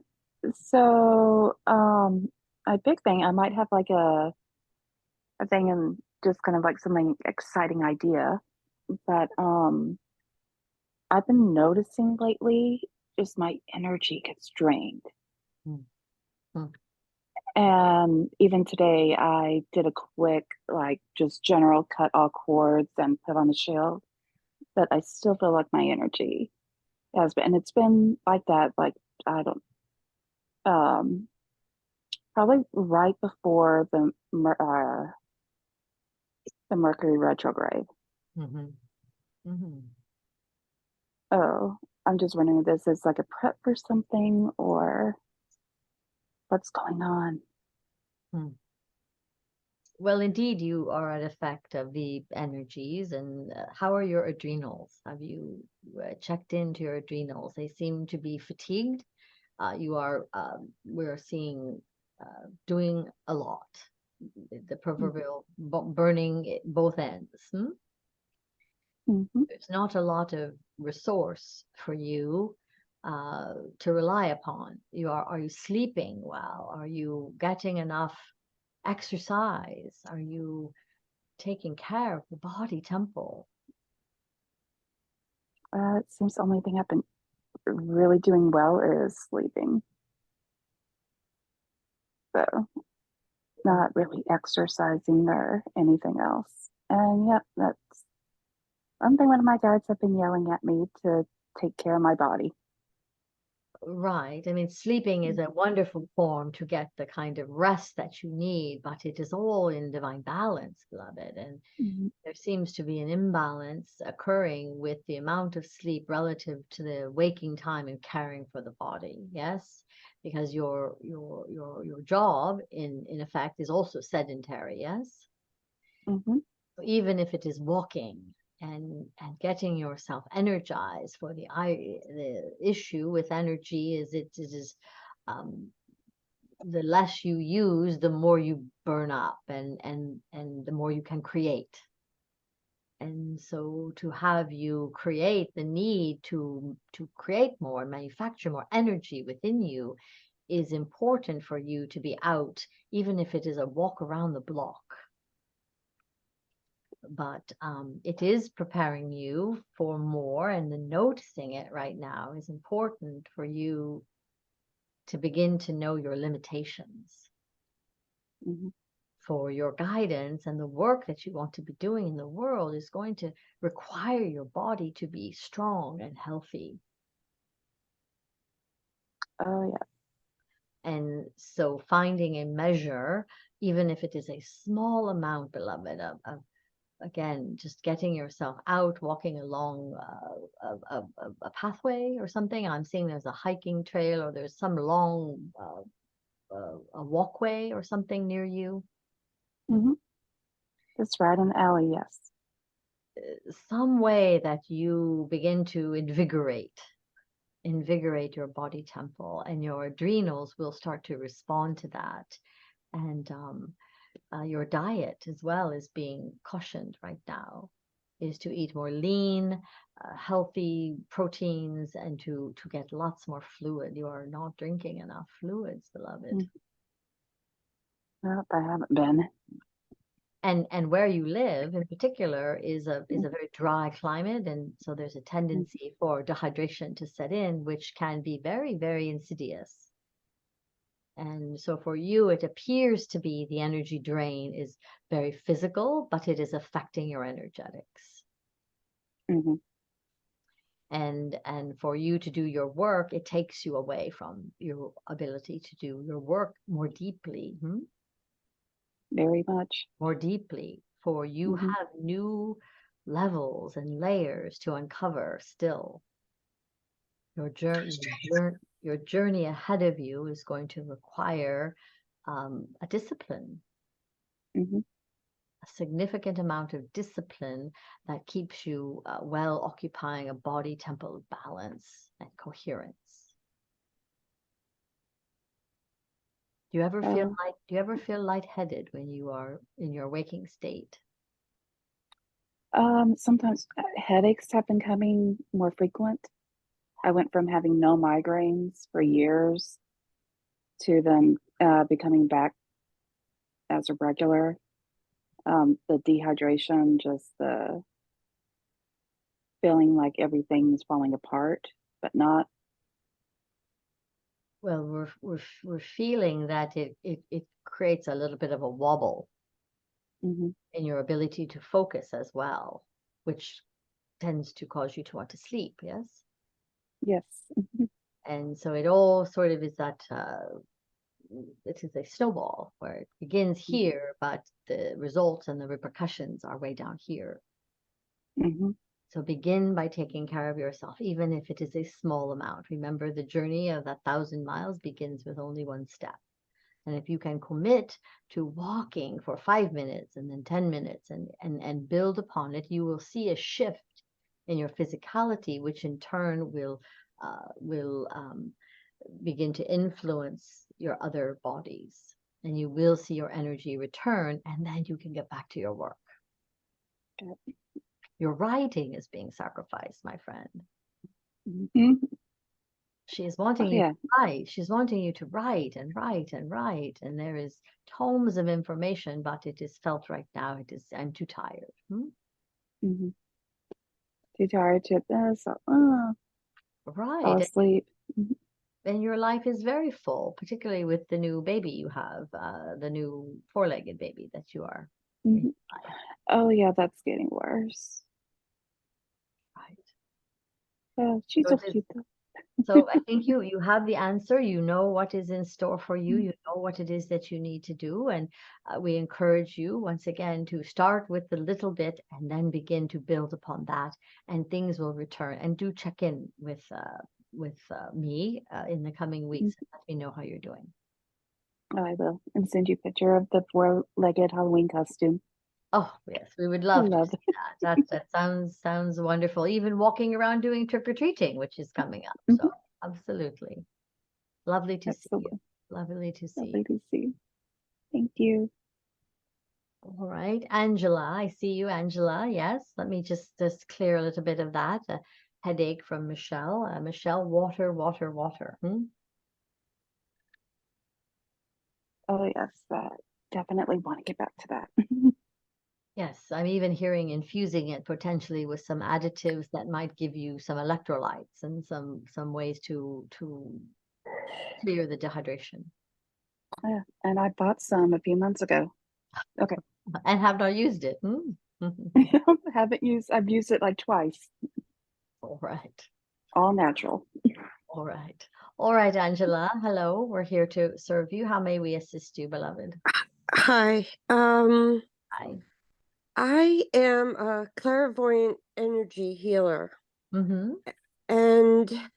so a big thing, I might have like a thing and just kind of like something exciting idea, but I've been noticing lately just my energy gets drained. And even today I did a quick like just general cut all cords and put on a shield, but I still feel like my energy has been, and it's been like that, like I don't probably right before the Mercury retrograde. Oh, I'm just wondering if this is like a prep for something or what's going on. Well, indeed, you are an effect of the energies. And how are your adrenals? Have you checked into your adrenals? They seem to be fatigued. We're seeing doing a lot. The proverbial burning both ends. There's not a lot of resource for you to rely upon. Are you sleeping well? Are you getting enough exercise? Are you taking care of the body temple? It seems the only thing I've been really doing well is sleeping. So not really exercising or anything else. And yeah, that's one thing one of my dads have been yelling at me to take care of my body. Right. I mean, sleeping is a wonderful form to get the kind of rest that you need, but it is all in divine balance, beloved. And there seems to be an imbalance occurring with the amount of sleep relative to the waking time and caring for the body. Yes, because your job in effect is also sedentary. Yes. Even if it is walking and getting yourself energized, for the issue with energy is it is the less you use, the more you burn up, and the more you can create. And so to have you create the need to create more and manufacture more energy within you is important for you to be out, even if it is a walk around the block. But it is preparing you for more, and the noticing it right now is important for you to begin to know your limitations. Mhm. For your guidance and the work that you want to be doing in the world is going to require your body to be strong and healthy. Oh yeah. And so finding a measure, even if it is a small amount, beloved, of again, just getting yourself out, walking along a pathway or something. I'm seeing there's a hiking trail, or there's some long a walkway or something near you. Mm-hmm. That's right in the alley, yes. Some way that you begin to invigorate your body temple, and your adrenals will start to respond to that. And your diet as well is being cautioned right now, is to eat more lean, healthy proteins, and to get lots more fluid. You are not drinking enough fluids, beloved. Nope, I haven't been. And where you live in particular is a very dry climate, and so there's a tendency for dehydration to set in, which can be very, very insidious. And so for you, it appears to be the energy drain is very physical, but it is affecting your energetics. Mm-hmm. And for you to do your work, it takes you away from your ability to do your work more deeply. Very much. More deeply, for you Mhm. have new levels and layers to uncover still. Your journey ahead of you is going to require a discipline, Mhm. a significant amount of discipline that keeps you well occupying a body temple balance and coherence. Do you ever feel lightheaded when you are in your waking state? Sometimes headaches have been coming more frequent. I went from having no migraines for years to them becoming back as a regular. The dehydration, just the feeling like everything's falling apart, but not. Well, we're feeling that it creates a little bit of a wobble Mhm. in your ability to focus as well, which tends to cause you to want to sleep, yes? Yes. Mhm. And so it all sort of is that it is a snowball where it begins here, but the results and the repercussions are way down here. Mhm. So begin by taking care of yourself, even if it is a small amount. Remember, the journey of 1,000 miles begins with only one step. And if you can commit to walking for 5 minutes and then 10 minutes and build upon it, you will see a shift in your physicality, which in turn will begin to influence your other bodies. And you will see your energy return, and then you can get back to your work. Okay. Your writing is being sacrificed, my friend. Mhm. She is wanting Oh you yeah. to write. She's wanting you to write and write and write. And there is tomes of information, but it is felt right now. I'm too tired. Mhm. Too tired to fall Right. asleep. Mhm. And your life is very full, particularly with the new baby you have, the new four-legged baby that you are. Mhm. Oh yeah, that's getting worse. Right. She's So so cute though. So I think you have the answer. You know what is in store for you. You know what it is that you need to do. And we encourage you once again to start with the little bit and then begin to build upon that, and things will return. And do check in with me in the coming weeks and let me know how you're doing. Oh, I will, and send you a picture of the four-legged Halloween costume. Oh yes, we would love to Love see that. That sounds wonderful. Even walking around doing trick-or-treating, which is coming up. Mhm. So absolutely. Lovely to see you. Absolutely. Lovely to see you. Lovely to see. Thank you. All right, Angela, I see you, Angela. Yes, let me just clear a little bit of that. A headache from Michelle. Michelle, water, water, water. Oh yes, that definitely want to get back to that. Yes, I'm even hearing infusing it potentially with some additives that might give you some electrolytes and some ways to clear the dehydration. Yeah, and I bought some a few months ago. Okay. And have not used it. I've used it like twice. All right. All natural. All right. All right, Angela. Hello. We're here to serve you. How may we assist you, beloved? Hi. Hi. I am a clairvoyant energy healer, Mm-hmm. and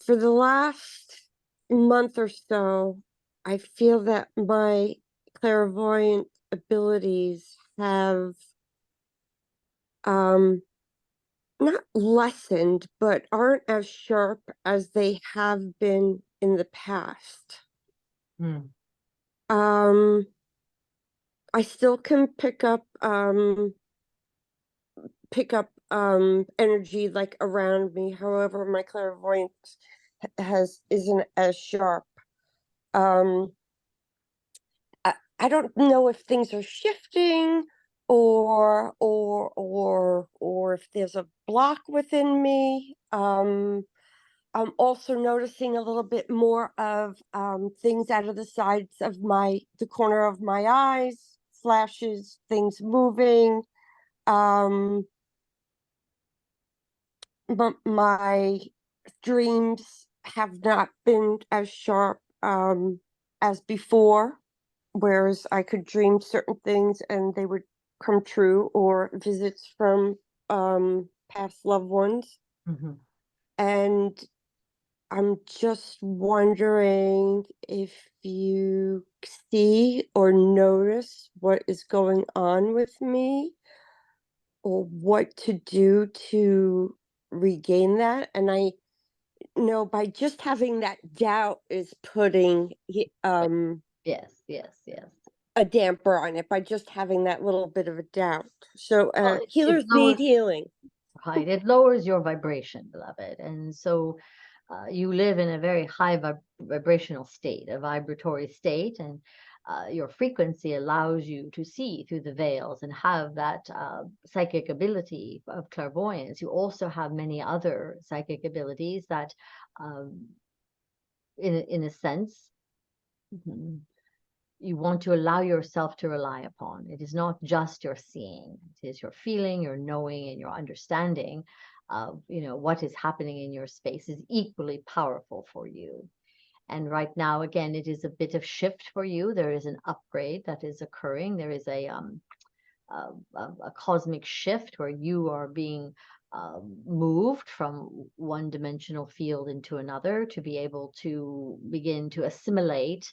for the last month or so, I feel that my clairvoyant abilities have not lessened, but aren't as sharp as they have been in the past. I still can pick up energy like around me. However, my clairvoyance isn't as sharp. I don't know if things are shifting or if there's a block within me. I'm also noticing a little bit more of things out of the sides of the corner of my eyes, flashes, things moving. But my dreams have not been as sharp as before, whereas I could dream certain things and they would come true, or visits from past loved ones. Mm-hmm. And I'm just wondering if you see or notice what is going on with me, or what to do to regain that. And I know by just having that doubt is putting Yes, yes, yes. a damper on it, by just having that little bit of a doubt. So Well, it healers need healing. Right. It lowers your vibration, beloved. And so you live in a very high vibrational state, a vibratory state, and your frequency allows you to see through the veils and have that psychic ability of clairvoyance. You also have many other psychic abilities that, in a sense, you want to allow yourself to rely upon. It is not just your seeing, it is your feeling, your knowing, and your understanding of, what is happening in your space is equally powerful for you. And right now, again, it is a bit of shift for you. There is an upgrade that is occurring. There is a cosmic shift where you are being moved from one dimensional field into another to be able to begin to assimilate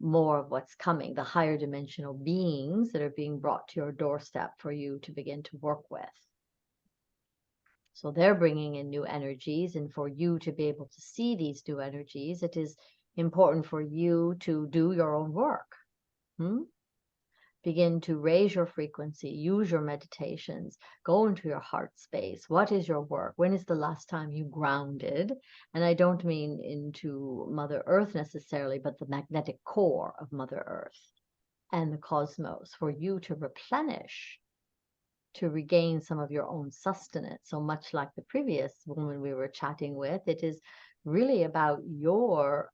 more of what's coming, the higher dimensional beings that are being brought to your doorstep for you to begin to work with. So they're bringing in new energies, and for you to be able to see these new energies, it is important for you to do your own work. Begin to raise your frequency, use your meditations, go into your heart space. What is your work? When is the last time you grounded? And I don't mean into Mother Earth necessarily, but the magnetic core of Mother Earth and the cosmos, for you to replenish, to regain some of your own sustenance. So much like the previous woman we were chatting with, it is really about your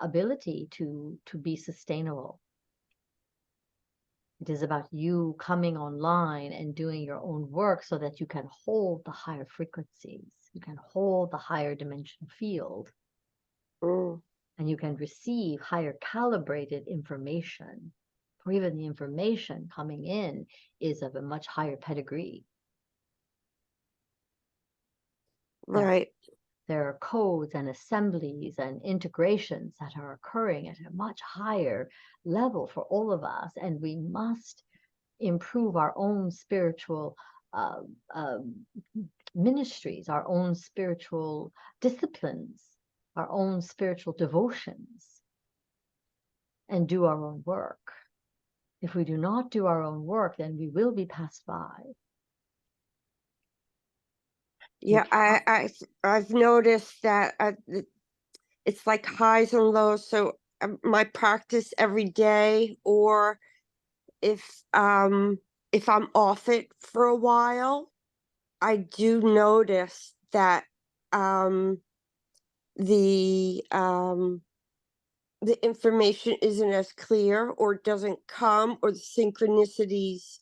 ability to be sustainable. It is about you coming online and doing your own work so that you can hold the higher frequencies. You can hold the higher dimensional field. And you can receive higher calibrated information. For even the information coming in is of a much higher pedigree. Right. There are codes and assemblies and integrations that are occurring at a much higher level for all of us, and we must improve our own spiritual ministries, our own spiritual disciplines, our own spiritual devotions, and do our own work. If we do not do our own work, then we will be passed by. Yeah, I've noticed that it's like highs and lows. So my practice every day, or if I'm off it for a while, I do notice that the information isn't as clear, or doesn't come, or the synchronicities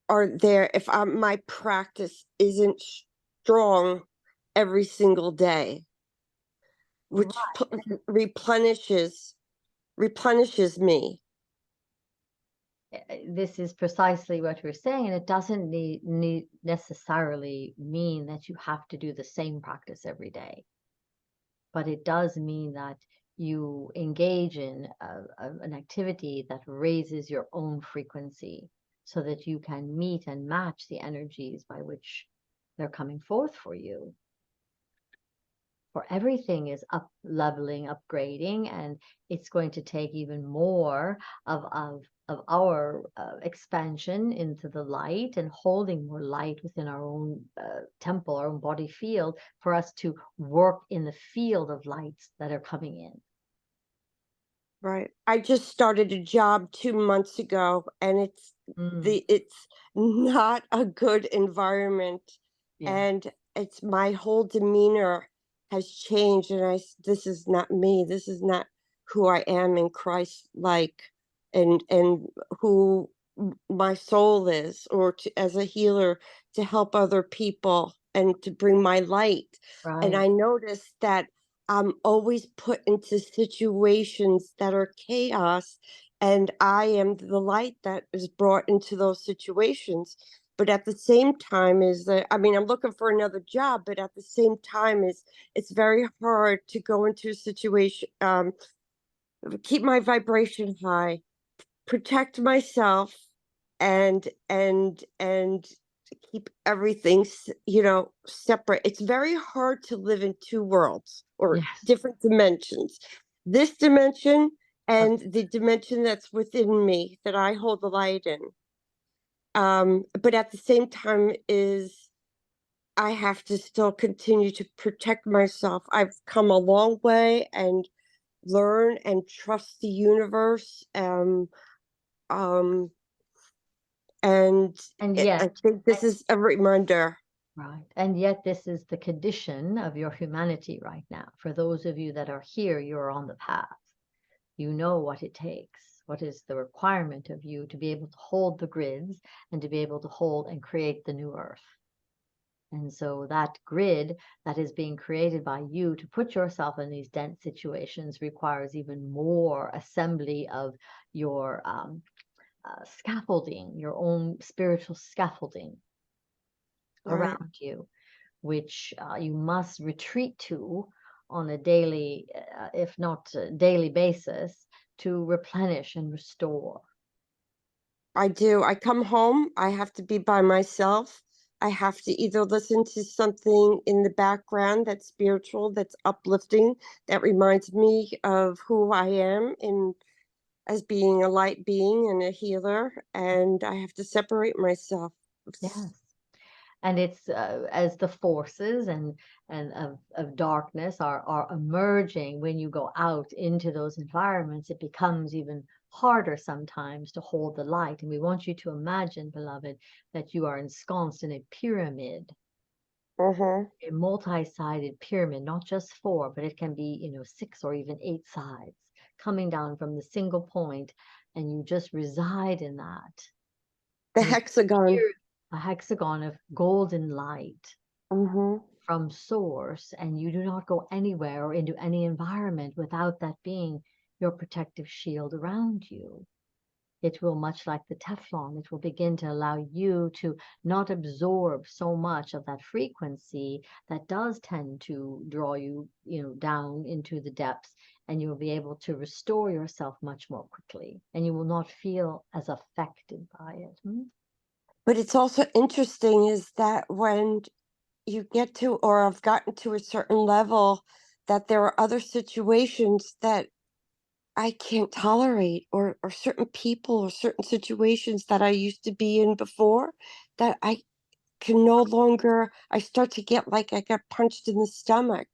are there if my practice isn't strong every single day, which replenishes me. This is precisely what we're saying, and it doesn't need necessarily mean that you have to do the same practice every day, but it does mean that you engage in an activity that raises your own frequency, so that you can meet and match the energies by which they're coming forth for you. For everything is up leveling, upgrading, and it's going to take even more of our expansion into the light, and holding more light within our own temple, our own body field, for us to work in the field of lights that are coming in. Right. I just started a job 2 months ago, and it's not a good environment. Yeah. And it's my whole demeanor has changed, and this is not me. This is not who I am in Christ, and who my soul is, or as a healer, to help other people and to bring my light. And I noticed that I'm always put into situations that are chaos, and I am the light that is brought into those situations. But at the same time I'm looking for another job, but at the same time it's very hard to go into a situation, keep my vibration high, protect myself, and keep everything separate. It's very hard to live in two worlds, or different dimensions, this dimension and the dimension that's within me, that I hold the light in. But at the same time I have to still continue to protect myself. I've come a long way, and learn and trust the universe. And yet, I think this is a reminder. Right. And yet this is the condition of your humanity right now. For those of you that are here, you're on the path. You know what it takes, what is the requirement of you to be able to hold the grids, and to be able to hold and create the new earth. And so that grid that is being created by you to put yourself in these dense situations requires even more assembly of your scaffolding, your own spiritual scaffolding around you, which you must retreat to on a daily, if not daily basis, to replenish and restore. I do. I come home, I have to be by myself. I have to either listen to something in the background that's spiritual, that's uplifting, that reminds me of who I am as being a light being and a healer, and I have to separate myself. Yes. And it's as the forces and of darkness are emerging, when you go out into those environments, it becomes even harder sometimes to hold the light. And we want you to imagine, beloved, that you are ensconced in a pyramid, a multi-sided pyramid, not just 4, but it can be 6 or even 8 sides, coming down from the single point, and you just reside in that. The hexagon. A hexagon of golden light from source, and you do not go anywhere or into any environment without that being your protective shield around you. It will, much like the Teflon, it will begin to allow you to not absorb so much of that frequency that does tend to draw you, down into the depths, and you will be able to restore yourself much more quickly, and you will not feel as affected by it. But it's also interesting is that when you get to, or I've gotten to a certain level, that there are other situations that I can't tolerate, or certain people or certain situations that I used to be in before that I can no longer, I start to get like I got punched in the stomach.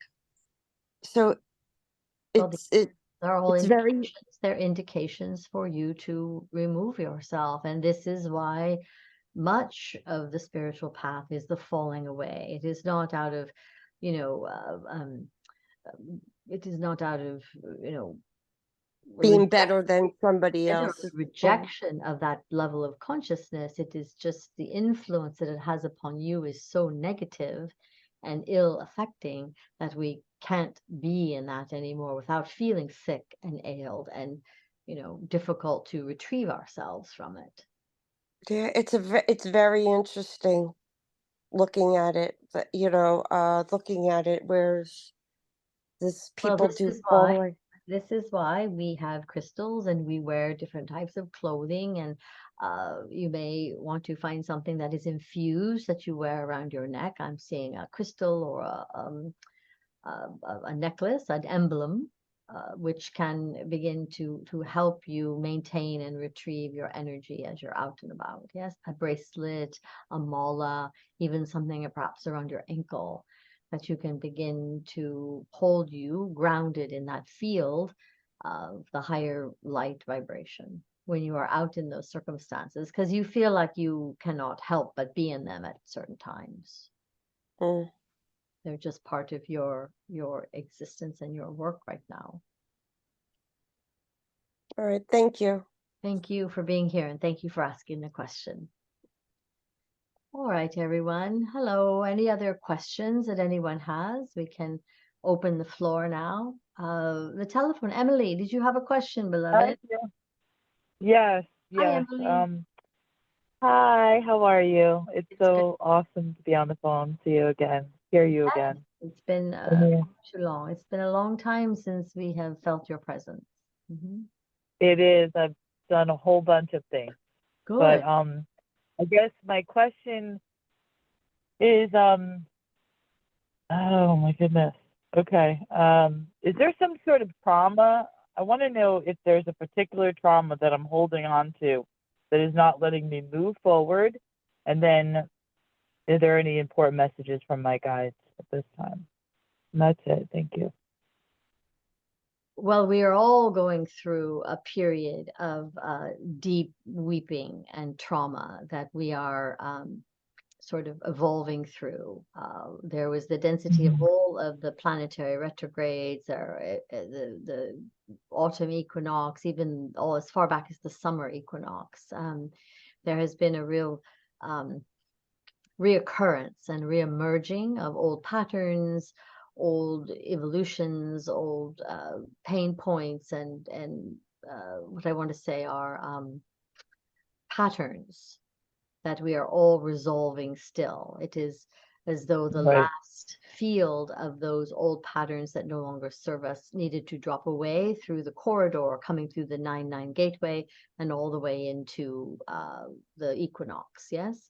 So Well, they're all it's very, indications. They're indications for you to remove yourself. And this is why much of the spiritual path is the falling away. It is not out of, it is not out of, being better than somebody better else. rejection of that level of consciousness. It is just the influence that it has upon you is so negative and ill affecting that we can't be in that anymore without feeling sick and ailed and difficult to retrieve ourselves from it. Yeah, it's very interesting looking at it, but looking at it where this Well, people do falling. this is why we have crystals and we wear different types of clothing, and you may want to find something that is infused that you wear around your neck. I'm seeing a crystal or a necklace, an emblem, which can begin to help you maintain and retrieve your energy as you're out and about. Yes, a bracelet, a mala, even something perhaps around your ankle that you can begin to hold you grounded in that field of the higher light vibration when you are out in those circumstances, because you feel like you cannot help but be in them at certain times. Mm. They're just part of your existence and your work right now. All right, thank you. Thank you for being here, and thank you for asking the question. All right, everyone. Hello. Any other questions that anyone has? We can open the floor now. The telephone. Emily, did you have a question, beloved? Yes, Hi, yes. Emily. Hi, how are you? It's It's good. so awesome to be on the phone, see you again, hear you again. It's been Yeah. too long. It's been a long time since we have felt your presence. It is. I've done a whole bunch of things, but Good. I guess my question is, oh my goodness. Okay. Is there some sort of trauma? I want to know if there's a particular trauma that I'm holding on to that is not letting me move forward. And then, are there any important messages from my guides at this time? And that's it. Thank you. Well, we are all going through a period of deep weeping and trauma that we are sort of evolving through. There was the density of all of the planetary retrogrades, or the autumn equinox, even all as far back as the summer equinox. There has been a real reoccurrence and reemerging of old patterns, old evolutions, old pain points, and what I want to say are patterns that we are all resolving still. It is as though the Right. last field of those old patterns that no longer serve us needed to drop away through the corridor, coming through the 9-9 gateway and all the way into the equinox. Yes.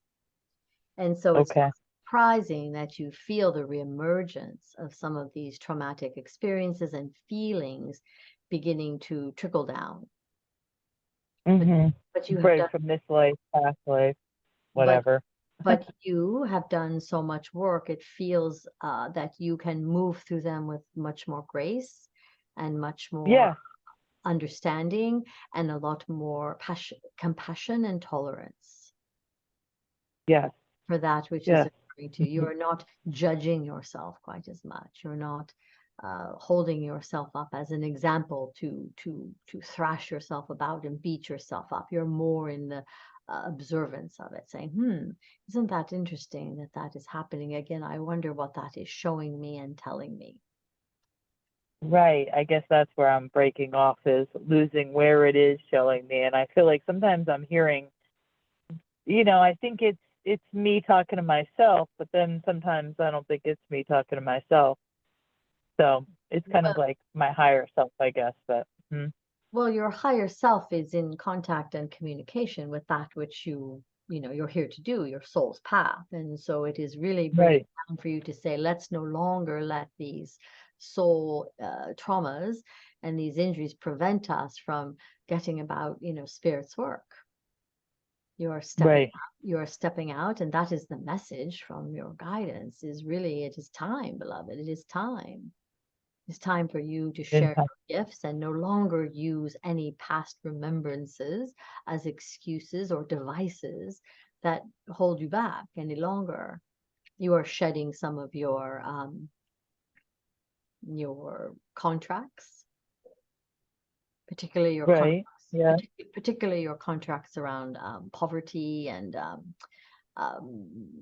And so it's Okay. surprising that you feel the reemergence of some of these traumatic experiences and feelings beginning to trickle down. But you have Right, done, from this life, past life, whatever. but you have done so much work. It feels that you can move through them with much more grace and much more Yeah. understanding and a lot more compassion and tolerance. Yes. For that which Yes. is occurring to you. You're not judging yourself quite as much. You're not holding yourself up as an example to thrash yourself about and beat yourself up. You're more in the observance of it, saying, isn't that interesting that that is happening again? I wonder what that is showing me and telling me. Right. I guess that's where I'm breaking off, is losing where it is showing me. And I feel like sometimes I'm hearing, I think it's me talking to myself, but then sometimes I don't think it's me talking to myself. So it's kind of like my higher self, I guess. But Well, your higher self is in contact and communication with that which you're here to do, your soul's path. And so it is really bringing down for you to say, let's no longer let these soul traumas and these injuries prevent us from getting about, spirit's work. You're stepping out, and that is the message from your guidance, is really, it is time, beloved. It is time. It's time for you to share your gifts and no longer use any past remembrances as excuses or devices that hold you back any longer. You are shedding some of your contracts, particularly your Right. Yeah. particularly your contracts around poverty and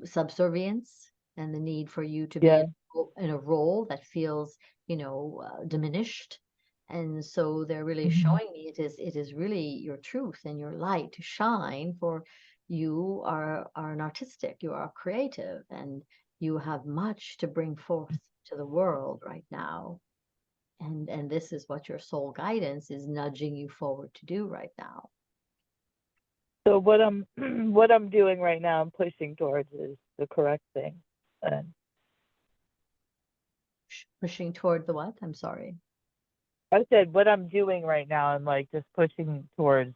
subservience, and the need for you to be Yeah. in a role that feels, diminished. And so they're really showing me it is really your truth and your light to shine, for you are an artistic, you are creative, and you have much to bring forth to the world right now. And this is what your soul guidance is nudging you forward to do right now. So what I'm what I'm doing right now, I'm pushing towards is the correct thing. And Pushing toward the what? I'm sorry. I said what I'm doing right now, I'm like just pushing towards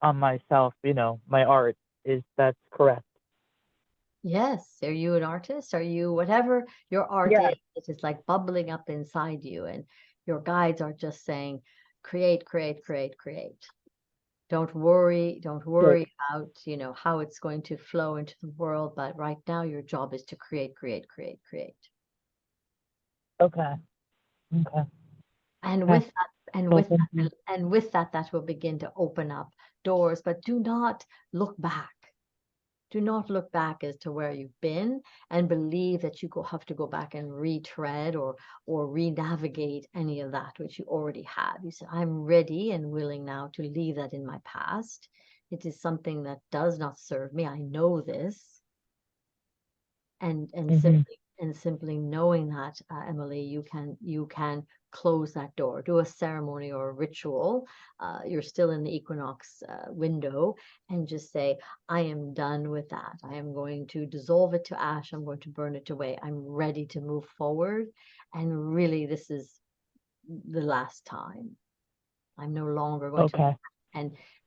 on myself, my art that's correct. Yes. Are you an artist? Are you whatever your art Yeah. is? It's just like bubbling up inside you, and your guides are just saying, create, create, create, create. Don't worry about, how it's going to flow into the world, but right now your job is to create, create, create, create. Okay. Okay. And Okay. with that, Well, thank you. that will begin to open up doors. But do not look back. Do not look back as to where you've been and believe that you have to go back and retread or re-navigate any of that which you already have. You say, I'm ready and willing now to leave that in my past. It is something that does not serve me. I know this. And simply knowing that, Emily, you can close that door, do a ceremony or a ritual. You're still in the equinox window, and just say, I am done with that. I am going to dissolve it to ash. I'm going to burn it away. I'm ready to move forward. And really, this is the last time. I'm no longer going to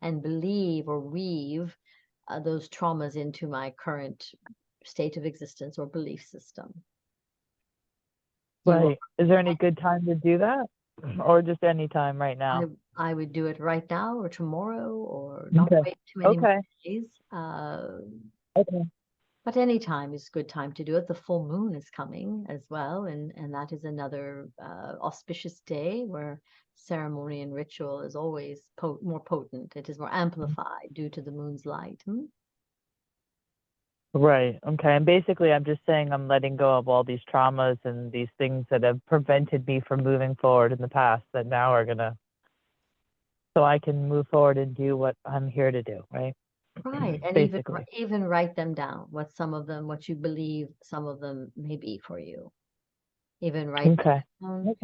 and believe or weave those traumas into my current state of existence or belief system. Right. Is there any good time to do that, or just any time right now? I would do it right now or tomorrow, or not wait too many more days. Okay. But any time is a good time to do it. The full moon is coming as well, and that is another auspicious day where ceremony and ritual is always more potent. It is more amplified due to the moon's light. Right. Okay. And basically, I'm just saying I'm letting go of all these traumas and these things that have prevented me from moving forward in the past that now are so I can move forward and do what I'm here to do. Right. Right. And even write them down, what you believe some of them may be for you. Even write them down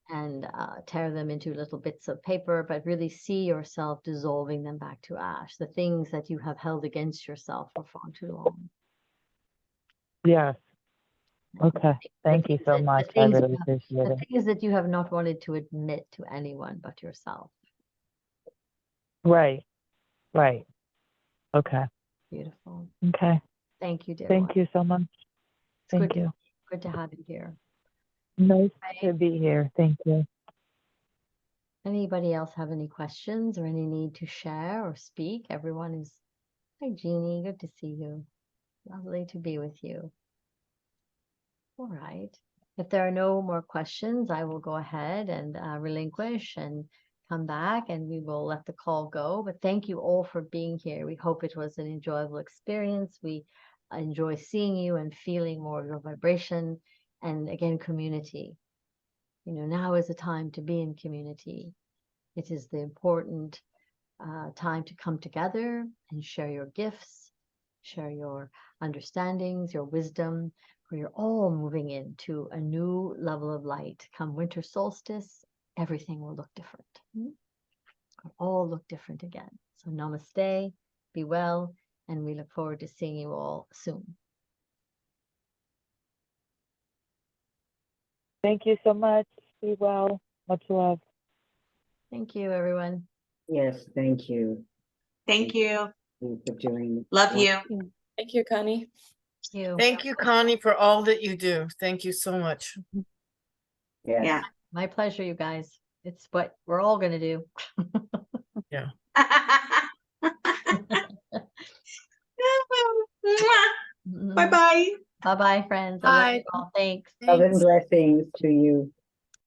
and tear them into little bits of paper, but really see yourself dissolving them back to ash, the things that you have held against yourself for far too long. Yes. Okay. Thank you so much. I really appreciate it. The things that you have not wanted to admit to anyone but yourself. Right. Right. Okay. Beautiful. Okay. Thank you, dear. Thank you so much. Thank you. Good to have you here. Nice to be here. Thank you. Anybody else have any questions or any need to share or speak? Everyone is. Hi, Jeannie. Good to see you. Lovely to be with you. All right. If there are no more questions, I will go ahead and relinquish and come back, and we will let the call go. But thank you all for being here. We hope it was an enjoyable experience. We enjoy seeing you and feeling more of your vibration. And again, community. Now is the time to be in community. It is the important time to come together and share your gifts, share your understandings, your wisdom, for you're all moving into a new level of light. Come winter solstice, everything will look different. It'll all look different again. So namaste, be well, and we look forward to seeing you all soon. Thank you so much. Be well. Much love. Thank you, everyone. Yes, thank you. Thank you. For doing. Love you. Thank you, Connie. Thank you. Thank you, Connie, for all that you do. Thank you so much. Yes. Yeah. My pleasure, you guys. It's what we're all gonna do. Bye bye. Bye bye, friends. I love you Bye. all. Thanks. Love and Thanks. blessings to you.